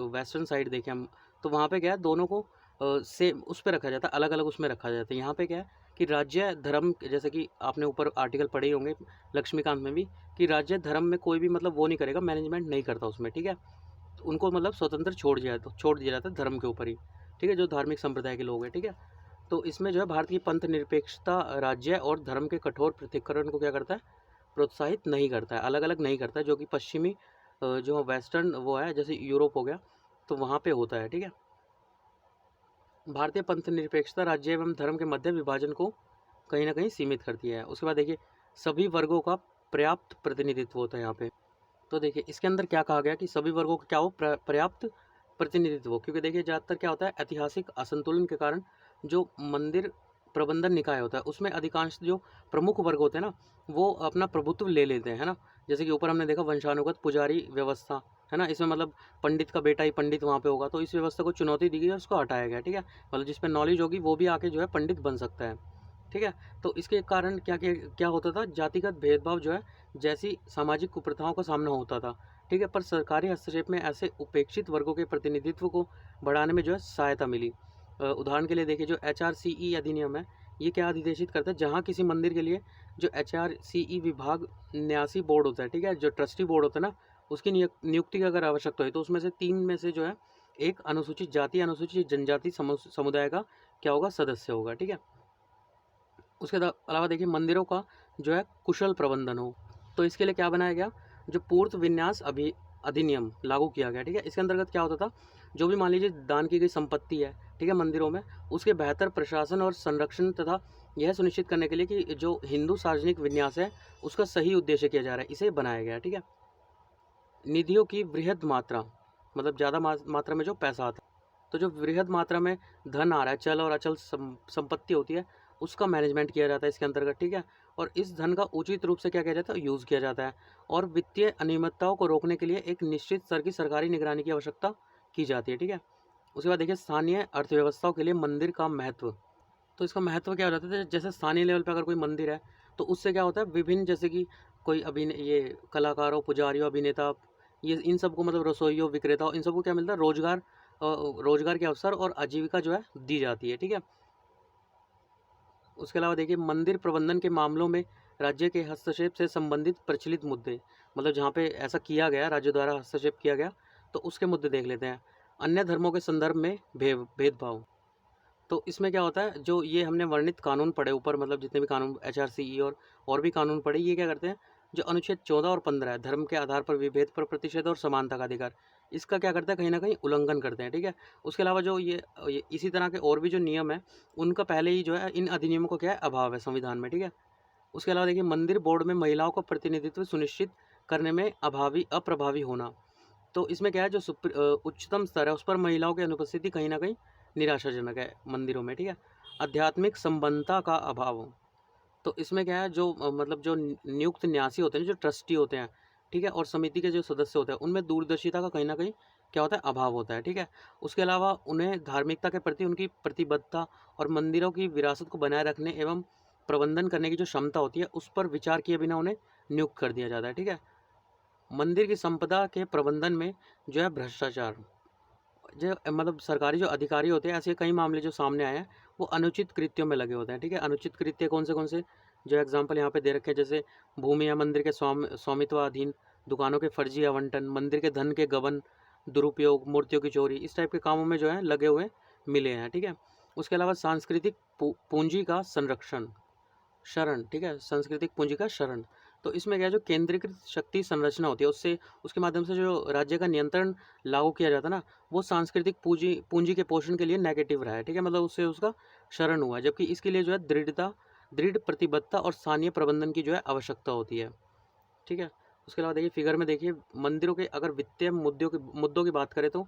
वेस्टर्न साइड देखें हम, तो वहाँ पे क्या है, दोनों को सेम उस पर रखा जाता है, अलग अलग उसमें रखा जाता है। यहाँ पे क्या है कि राज्य धर्म, जैसे कि आपने ऊपर आर्टिकल पढ़े ही होंगे लक्ष्मीकांत में भी, कि राज्य धर्म में कोई भी मतलब वो नहीं करेगा, मैनेजमेंट नहीं करता उसमें, ठीक है। तो उनको मतलब स्वतंत्र छोड़ दिया जाता है धर्म के ऊपर ही, ठीक है, जो धार्मिक संप्रदाय के लोग हैं, ठीक है। तो इसमें जो है भारत की पंथ निरपेक्षता राज्य और धर्म के कठोर पृथक्करण को क्या करता है, प्रोत्साहित नहीं करता है, अलग अलग नहीं करता है, जो कि पश्चिमी जो वेस्टर्न वो है, जैसे यूरोप हो गया, तो वहाँ पे होता है, ठीक है। भारतीय पंथ निरपेक्षता राज्य एवं धर्म के मध्य विभाजन को कहीं ना कहीं सीमित करती है। उसके बाद देखिए, सभी वर्गों का पर्याप्त प्रतिनिधित्व होता है यहाँ पे। तो देखिए इसके अंदर क्या कहा गया कि सभी वर्गों का क्या हो, पर्याप्त प्रतिनिधित्व हो। क्योंकि देखिए ज़्यादातर क्या होता है, ऐतिहासिक असंतुलन के कारण जो मंदिर प्रबंधन निकाय होता है उसमें अधिकांश जो प्रमुख वर्ग होते हैं ना, वो अपना प्रभुत्व ले लेते हैं, है ना। जैसे कि ऊपर हमने देखा वंशानुगत पुजारी व्यवस्था, है ना, इसमें मतलब पंडित का बेटा ही पंडित वहाँ पे होगा, तो इस व्यवस्था को चुनौती दी गई और उसको हटाया गया, ठीक है। मतलब जिस पर नॉलेज होगी वो भी आके जो है पंडित बन सकता है, ठीक है। तो इसके कारण क्या होता था, जातिगत भेदभाव जो है जैसी सामाजिक कुप्रथाओं का सामना होता था, ठीक है। पर सरकारी हस्तक्षेप में ऐसे उपेक्षित वर्गों के प्रतिनिधित्व को बढ़ाने में जो है सहायता मिली। उदाहरण के लिए देखिए, जो HRCE अधिनियम है ये क्या अधिदेशित करता है, जहाँ किसी मंदिर के लिए जो HRCE विभाग न्यासी बोर्ड होता है, ठीक है, जो ट्रस्टी बोर्ड होता है ना, उसकी नियुक्ति की अगर आवश्यकता हो तो उसमें से 3 में से जो है एक अनुसूचित जाति अनुसूचित जनजाति समुदाय का क्या होगा, सदस्य होगा, ठीक है। उसके अलावा देखिए, मंदिरों का जो है कुशल प्रबंधन हो, तो इसके लिए क्या बनाया गया, जो पूर्त विन्यास अधिनियम लागू किया गया, ठीक है। इसके अंतर्गत क्या होता था, जो भी मान लीजिए दान की गई संपत्ति है, ठीक है, मंदिरों में, उसके बेहतर प्रशासन और संरक्षण तथा यह सुनिश्चित करने के लिए कि जो हिंदू सार्वजनिक विन्यास है उसका सही उद्देश्य किया जा रहा है, इसे बनाया गया, ठीक है। निधियों की वृहद मात्रा, मतलब ज़्यादा मात्रा में जो पैसा आता है, तो जो वृहद मात्रा में धन आ रहा है, चल और अचल संपत्ति होती है, उसका मैनेजमेंट किया जाता है इसके अंतर्गत, ठीक है। और इस धन का उचित रूप से क्या किया जाता है, यूज़ किया जाता है। और वित्तीय अनियमितताओं को रोकने के लिए एक निश्चित स्तर की सरकारी निगरानी की आवश्यकता की जाती है, ठीक है। उसके बाद देखिए, स्थानीय अर्थव्यवस्थाओं के लिए मंदिर का महत्व। तो इसका महत्व क्या हो जाता है, जैसे स्थानीय लेवल पर अगर कोई मंदिर है तो उससे क्या होता है, विभिन्न जैसे कि कोई ये कलाकारों, पुजारियों, अभिनेता, ये इन सबको मतलब रसोइयों, विक्रेताओं, इन सबको क्या मिलता है, रोजगार के अवसर और आजीविका जो है दी जाती है, ठीक है। उसके अलावा देखिए, मंदिर प्रबंधन के मामलों में राज्य के हस्तक्षेप से संबंधित प्रचलित मुद्दे, मतलब जहाँ पे ऐसा किया गया, राज्य द्वारा हस्तक्षेप किया गया, तो उसके मुद्दे देख लेते हैं। अन्य धर्मों के संदर्भ में भेदभाव, तो इसमें क्या होता है, जो ये हमने वर्णित कानून पढ़े ऊपर, मतलब जितने भी कानून HRCE और भी कानून पढ़े, ये क्या करते हैं, जो अनुच्छेद 14 और 15 है, धर्म के आधार पर विभेद पर प्रतिषेध और समानता का अधिकार, इसका क्या करता है, कहीं ना कहीं उल्लंघन करते हैं, ठीक है। उसके अलावा जो ये इसी तरह के और भी जो नियम है उनका पहले ही जो है इन अधिनियमों का क्या है, अभाव है संविधान में, ठीक है। उसके अलावा देखिए, मंदिर बोर्ड में महिलाओं का प्रतिनिधित्व सुनिश्चित करने में अप्रभावी होना। तो इसमें क्या है, जो उच्चतम स्तर है उस पर महिलाओं की अनुपस्थिति कहीं न कहीं निराशाजनक है मंदिरों में, ठीक है। आध्यात्मिक संबद्धता का अभाव, तो इसमें क्या है, जो मतलब जो नियुक्त न्यासी होते हैं, जो ट्रस्टी होते हैं, ठीक है, और समिति के जो सदस्य होते हैं, उनमें दूरदर्शिता का कहीं न कहीं क्या होता है, अभाव होता है, ठीक है। उसके अलावा उन्हें धार्मिकता के प्रति उनकी प्रतिबद्धता और मंदिरों की विरासत को बनाए रखने एवं प्रबंधन करने की जो क्षमता होती है, उस पर विचार किए बिना उन्हें नियुक्त कर दिया जाता है, ठीक है। मंदिर की संपदा के प्रबंधन में जो है भ्रष्टाचार, जो मतलब सरकारी जो अधिकारी होते हैं, ऐसे कई मामले जो सामने आए हैं, वो अनुचित कृत्यों में लगे होते हैं, ठीक है। अनुचित कृत्य कौन से जो एग्जांपल यहाँ पे दे रखे हैं, जैसे भूमि या मंदिर के स्वामित्वाधीन दुकानों के फर्जी आवंटन, मंदिर के धन के गबन, दुरुपयोग, मूर्तियों की चोरी, इस टाइप के कामों में जो है लगे हुए मिले हैं, ठीक है। उसके अलावा सांस्कृतिक पूंजी का संरक्षण शरण, ठीक है, सांस्कृतिक पूंजी का शरण। तो इसमें क्या है, जो केंद्रीकृत शक्ति संरचना होती है, उससे उसके माध्यम से जो राज्य का नियंत्रण लागू किया जाता है ना, वो सांस्कृतिक पूंजी पूंजी के पोषण के लिए नेगेटिव रहा है, ठीक है, मतलब उससे उसका शरण हुआ है। जबकि इसके लिए जो है दृढ़ प्रतिबद्धता और स्थानीय प्रबंधन की जो है आवश्यकता होती है, ठीक है। उसके अलावा देखिए फिगर में देखिए, मंदिरों के अगर वित्तीय मुद्दों की बात करें तो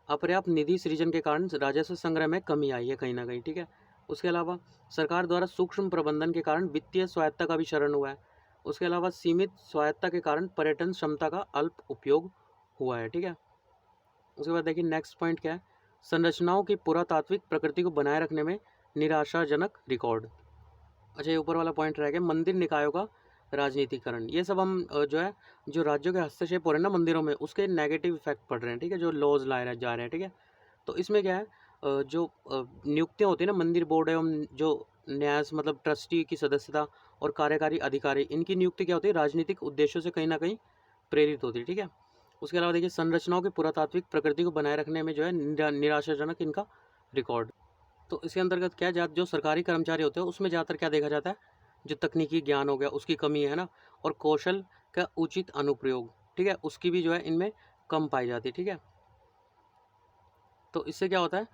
अपर्याप्त निधि सृजन के कारण राजस्व संग्रह में कमी आई है कहीं ना कहीं, ठीक है। उसके अलावा सरकार द्वारा सूक्ष्म प्रबंधन के कारण वित्तीय स्वायत्ता का भी शरण हुआ है। उसके अलावा सीमित स्वायत्ता के कारण पर्यटन क्षमता का अल्प उपयोग हुआ है, ठीक है। उसके बाद देखिए नेक्स्ट पॉइंट क्या है, संरचनाओं की पुरातात्विक प्रकृति को बनाए रखने में निराशाजनक रिकॉर्ड। अच्छा, ये ऊपर वाला पॉइंट रह गया, मंदिर निकायों का राजनीतिकरण। ये सब हम जो है, जो राज्यों के हस्तक्षेप हो रहे हैं ना मंदिरों में, उसके नेगेटिव इफेक्ट पड़ रहे हैं, ठीक है, जो लॉज लाए जा रहे हैं, ठीक है। तो इसमें क्या है, जो नियुक्तियां होती है ना मंदिर बोर्ड एवं जो न्यास मतलब ट्रस्टी की सदस्यता और कार्यकारी अधिकारी, इनकी नियुक्ति क्या होती है, राजनीतिक उद्देश्यों से कहीं ना कहीं प्रेरित होती है, ठीक है। उसके अलावा देखिए संरचनाओं की पुरातात्विक प्रकृति को बनाए रखने में जो है निराशाजनक इनका रिकॉर्ड। तो इसके अंतर्गत क्या है, जो सरकारी कर्मचारी होते हैं उसमें ज़्यादातर क्या देखा जाता है, जो तकनीकी ज्ञान हो गया उसकी कमी है ना, और कौशल का उचित अनुप्रयोग, ठीक है, उसकी भी जो है इनमें कम पाई जाती है, ठीक है। तो इससे क्या होता है,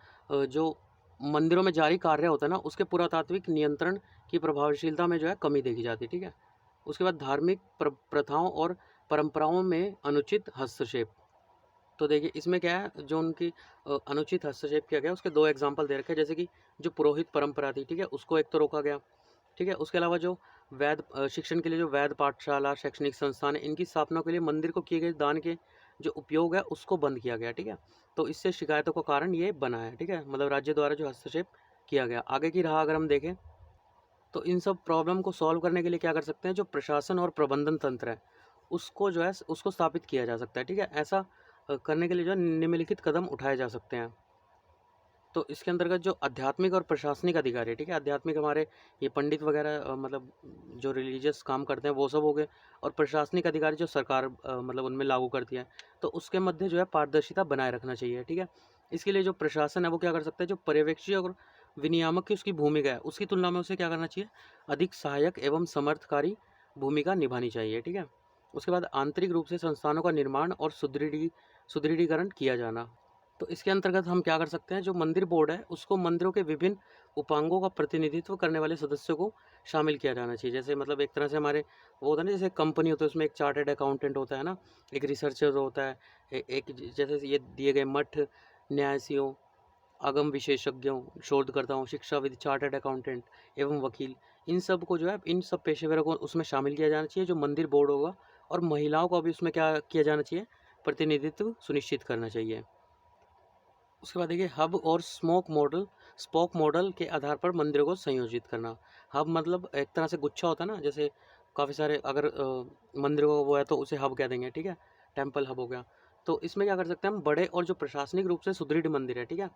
जो मंदिरों में जारी कार्य होता है ना, उसके पुरातात्विक नियंत्रण की प्रभावशीलता में जो है कमी देखी जाती है, ठीक है। उसके बाद धार्मिक प्रथाओं और परंपराओं में अनुचित हस्तक्षेप। तो देखिए इसमें क्या है, जो उनकी अनुचित हस्तक्षेप किया गया, उसके दो एग्जाम्पल दे रखे हैं। जैसे कि जो पुरोहित परंपरा थी, ठीक है, उसको एक तो रोका गया, ठीक है। उसके अलावा जो शिक्षण के लिए जो वैध पाठशाला शैक्षणिक संस्थान है, इनकी स्थापना के लिए मंदिर को किए गए दान के जो उपयोग है उसको बंद किया गया, ठीक है। तो इससे शिकायतों का कारण ये बना है, ठीक है, मतलब राज्य द्वारा जो हस्तक्षेप किया गया। आगे की राह अगर हम देखें, तो इन सब प्रॉब्लम को सॉल्व करने के लिए क्या कर सकते हैं, जो प्रशासन और प्रबंधन तंत्र है उसको जो है उसको स्थापित किया जा सकता है, ठीक है। ऐसा करने के लिए जो है निम्नलिखित कदम उठाए जा सकते हैं। तो इसके अंतर्गत जो आध्यात्मिक और प्रशासनिक अधिकारी है, ठीक है, आध्यात्मिक हमारे ये पंडित वगैरह मतलब जो रिलीजियस काम करते हैं वो सब हो गए, और प्रशासनिक अधिकारी जो सरकार मतलब उनमें लागू करती है, तो उसके मध्य जो है पारदर्शिता बनाए रखना चाहिए, ठीक है। इसके लिए जो प्रशासन है वो क्या कर सकता है, जो पर्यवेक्षी और विनियामक की उसकी भूमिका है उसकी तुलना में उसे क्या करना चाहिए, अधिक सहायक एवं समर्थकारी भूमिका निभानी चाहिए, ठीक है। उसके बाद आंतरिक रूप से संस्थानों का निर्माण और सुदृढ़ीकरण किया जाना। तो इसके अंतर्गत हम क्या कर सकते हैं, जो मंदिर बोर्ड है उसको मंदिरों के विभिन्न उपांगों का प्रतिनिधित्व करने वाले सदस्यों को शामिल किया जाना चाहिए। जैसे मतलब एक तरह से हमारे वो होता है ना, जैसे कंपनी होता है उसमें एक चार्टर्ड अकाउंटेंट होता है ना, एक रिसर्चर होता है, एक जैसे ये दिए गए मठ न्यासियों, आगम विशेषज्ञों, शोधकर्ताओं, शिक्षाविद, चार्टर्ड अकाउंटेंट एवं वकील, इन सब को जो है इन सब पेशेवरों को उसमें शामिल किया जाना चाहिए जो मंदिर बोर्ड होगा। और महिलाओं को भी उसमें क्या किया जाना चाहिए, प्रतिनिधित्व सुनिश्चित करना चाहिए। उसके बाद देखिए हब और स्पोक मॉडल के आधार पर मंदिरों को संयोजित करना। हब मतलब एक तरह से गुच्छा होता है ना, जैसे काफ़ी सारे अगर मंदिरों का वो है तो उसे हब कह देंगे, ठीक है, टेम्पल हब हो गया। तो इसमें क्या कर सकते हैं हम, बड़े और जो प्रशासनिक रूप से सुदृढ़ मंदिर है, ठीक है,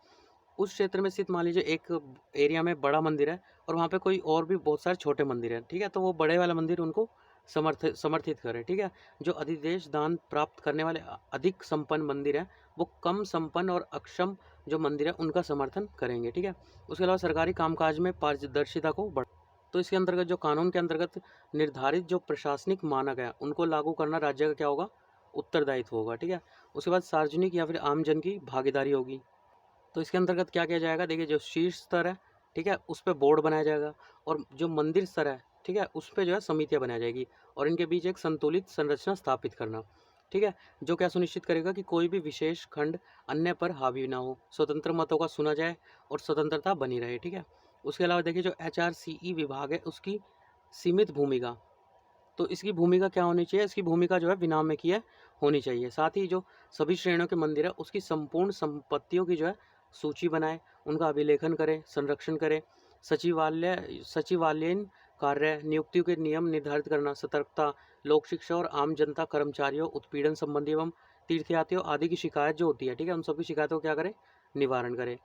उस क्षेत्र में स्थित मान लीजिए एक एरिया में बड़ा मंदिर है और वहाँ पे कोई और भी बहुत सारे छोटे मंदिर हैं, ठीक है, तो वो बड़े वाला मंदिर उनको समर्थित करें, ठीक है। जो अधिदेश दान प्राप्त करने वाले अधिक संपन्न मंदिर हैं, वो कम संपन्न और अक्षम जो मंदिर है उनका समर्थन करेंगे, ठीक है। उसके अलावा सरकारी कामकाज में पारदर्शिता को बढ़, तो इसके अंतर्गत जो कानून के अंतर्गत निर्धारित जो प्रशासनिक मानक है उनको लागू करना राज्य का क्या होगा, उत्तरदायित्व होगा, ठीक है। उसके बाद सार्वजनिक या फिर आमजन की भागीदारी होगी। तो इसके अंतर्गत क्या किया जाएगा, देखिए जो शीर्ष स्तर है, ठीक है, उस पर बोर्ड बनाया जाएगा, और जो मंदिर स्तर है, ठीक है, उस पे जो है समितियाँ बनाई जाएगी और इनके बीच एक संतुलित संरचना स्थापित करना, ठीक है, जो क्या सुनिश्चित करेगा कि कोई भी विशेष खंड अन्य पर हावी ना हो, स्वतंत्र मतों का सुना जाए और स्वतंत्रता बनी रहे, ठीक है। उसके अलावा देखिए जो HRCE विभाग है उसकी सीमित भूमिका, तो इसकी भूमिका क्या होनी चाहिए, इसकी भूमिका जो है विनामकीय होनी चाहिए। साथ ही जो सभी श्रेणियों के मंदिर है उसकी संपूर्ण संपत्तियों की जो है सूची बनाए, उनका अभिलेखन करे, संरक्षण करे, सचिवालयीन कार्य, नियुक्तियों के नियम निर्धारित करना, सतर्कता, लोक शिक्षा और आम जनता कर्मचारियों, उत्पीड़न संबंधी एवं तीर्थयात्रियों आदि की शिकायत जो होती है, ठीक है, उन सबकी शिकायतों को क्या करे, निवारण करे।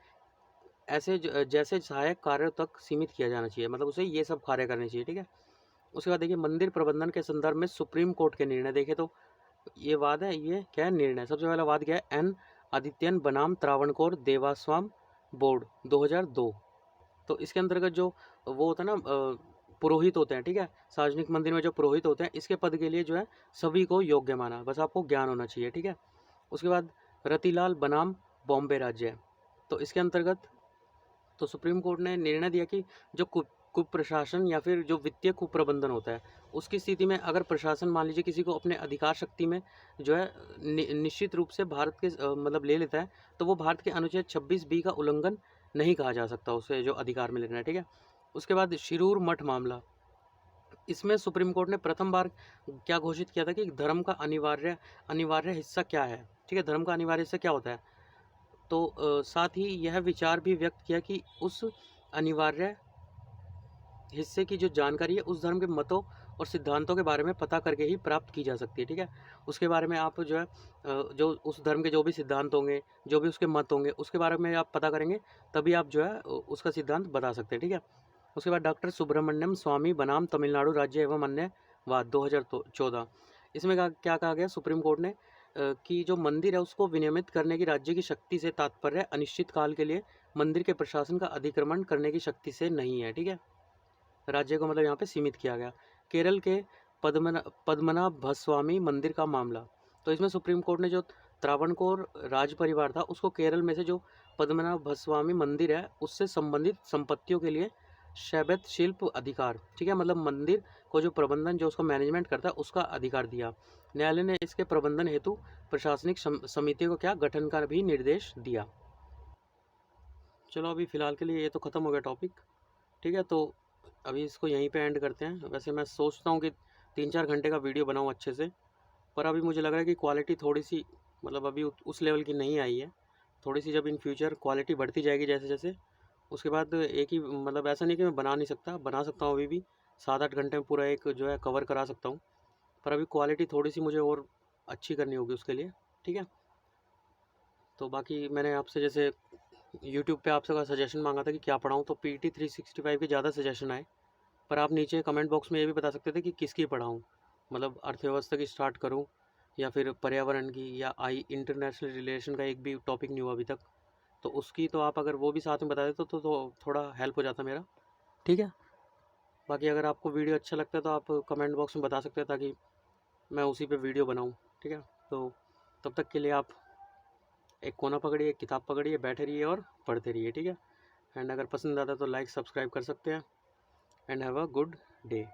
ऐसे जैसे सहायक कार्यों तक सीमित किया जाना चाहिए, मतलब उसे ये सब कार्य करने चाहिए, ठीक है। उसके बाद देखिए मंदिर प्रबंधन के संदर्भ में सुप्रीम कोर्ट के निर्णय देखे तो ये वाद है, ये क्या है, निर्णय। सबसे पहला वाद क्या है, एन आदित्यन बनाम त्रावणकोर देवास्वाम बोर्ड 2002। तो इसके अंतर्गत जो वो होता है ना पुरोहित होते हैं, ठीक है, सार्वजनिक मंदिर में जो पुरोहित होते हैं, इसके पद के लिए जो है सभी को योग्य माना, बस आपको ज्ञान होना चाहिए, ठीक है। उसके बाद रतिलाल बनाम बॉम्बे राज्य, तो इसके अंतर्गत तो सुप्रीम कोर्ट ने निर्णय दिया कि जो कुप्रशासन या फिर जो वित्तीय कुप्रबंधन होता है उसकी स्थिति में अगर प्रशासन मान लीजिए किसी को अपने अधिकार शक्ति में जो है निश्चित रूप से भारत के मतलब ले लेता है, तो वो भारत के अनुच्छेद 26B का उल्लंघन नहीं कहा जा सकता उसे जो अधिकार में लेना है, ठीक है। उसके बाद शिरूर मठ मामला, इसमें सुप्रीम कोर्ट ने प्रथम बार क्या घोषित किया था कि धर्म का अनिवार्य हिस्सा क्या है, ठीक है, धर्म का अनिवार्य हिस्सा क्या होता है। तो साथ ही यह विचार भी व्यक्त किया कि उस अनिवार्य हिस्से की जो जानकारी है उस धर्म के मतों और सिद्धांतों के बारे में पता करके ही प्राप्त की जा सकती है, ठीक है। उसके बारे में आप जो है जो उस धर्म के जो भी सिद्धांत होंगे, जो भी उसके मत होंगे, उसके बारे में आप पता करेंगे, तभी आप जो है उसका सिद्धांत बता सकते हैं, ठीक है। उसके बाद डॉक्टर सुब्रमण्यम स्वामी बनाम तमिलनाडु राज्य एवं अन्य वाद 2014, इसमें क्या कहा गया सुप्रीम कोर्ट ने कि जो मंदिर है उसको विनियमित करने की राज्य की शक्ति से तात्पर्य अनिश्चित काल के लिए मंदिर के प्रशासन का अतिक्रमण करने की शक्ति से नहीं है, ठीक है। राज्य को मतलब यहाँ पे सीमित किया गया। केरल के पद्मनाभस्वामी मंदिर का मामला, तो इसमें सुप्रीम कोर्ट ने जो त्रावणकोर राज परिवार था उसको केरल में से जो पद्मनाभस्वामी मंदिर है उससे संबंधित संपत्तियों के लिए शैवत शिल्प अधिकार, ठीक है, मतलब मंदिर को जो प्रबंधन जो उसका मैनेजमेंट करता है उसका अधिकार दिया। न्यायालय ने इसके प्रबंधन हेतु प्रशासनिक समिति को क्या गठन का भी निर्देश दिया। चलो अभी फिलहाल के लिए ये तो ख़त्म हो गया टॉपिक, ठीक है। तो अभी इसको यहीं पे एंड करते हैं। वैसे मैं सोचता हूँ कि 3-4 घंटे का वीडियो बनाऊँ अच्छे से, पर अभी मुझे लग रहा है कि क्वालिटी थोड़ी सी मतलब अभी उस लेवल की नहीं आई है। थोड़ी सी जब इन फ्यूचर क्वालिटी बढ़ती जाएगी जैसे जैसे, उसके बाद एक ही मतलब ऐसा नहीं कि मैं बना नहीं सकता, बना सकता हूँ अभी भी 7-8 घंटे में पूरा एक जो है कवर करा सकता हूँ, पर अभी क्वालिटी थोड़ी सी मुझे और अच्छी करनी होगी उसके लिए, ठीक है। तो बाकी मैंने आपसे जैसे यूट्यूब पे आपसे का सजेशन मांगा था कि क्या पढ़ाऊँ, तो PT 365 के ज़्यादा सजेशन आए, पर आप नीचे कमेंट बॉक्स में ये भी बता सकते थे कि किसकी पढ़ाऊँ, मतलब अर्थव्यवस्था की स्टार्ट करूँ या फिर पर्यावरण की, या इंटरनेशनल रिलेशन का एक भी टॉपिक नहीं हुआ अभी तक, तो उसकी तो आप अगर वो भी साथ में बता देते तो थोड़ा हेल्प हो जाता मेरा, ठीक है। बाकी अगर आपको वीडियो अच्छा लगता है तो आप कमेंट बॉक्स में बता सकते हैं ताकि मैं उसी पे वीडियो बनाऊँ, ठीक है। तो तब तक के लिए आप एक कोना पकड़िए, एक किताब पकड़िए, बैठे रहिए और पढ़ते रहिए, ठीक है। एंड अगर पसंद आता है तो लाइक सब्सक्राइब कर सकते हैं। And have a good day.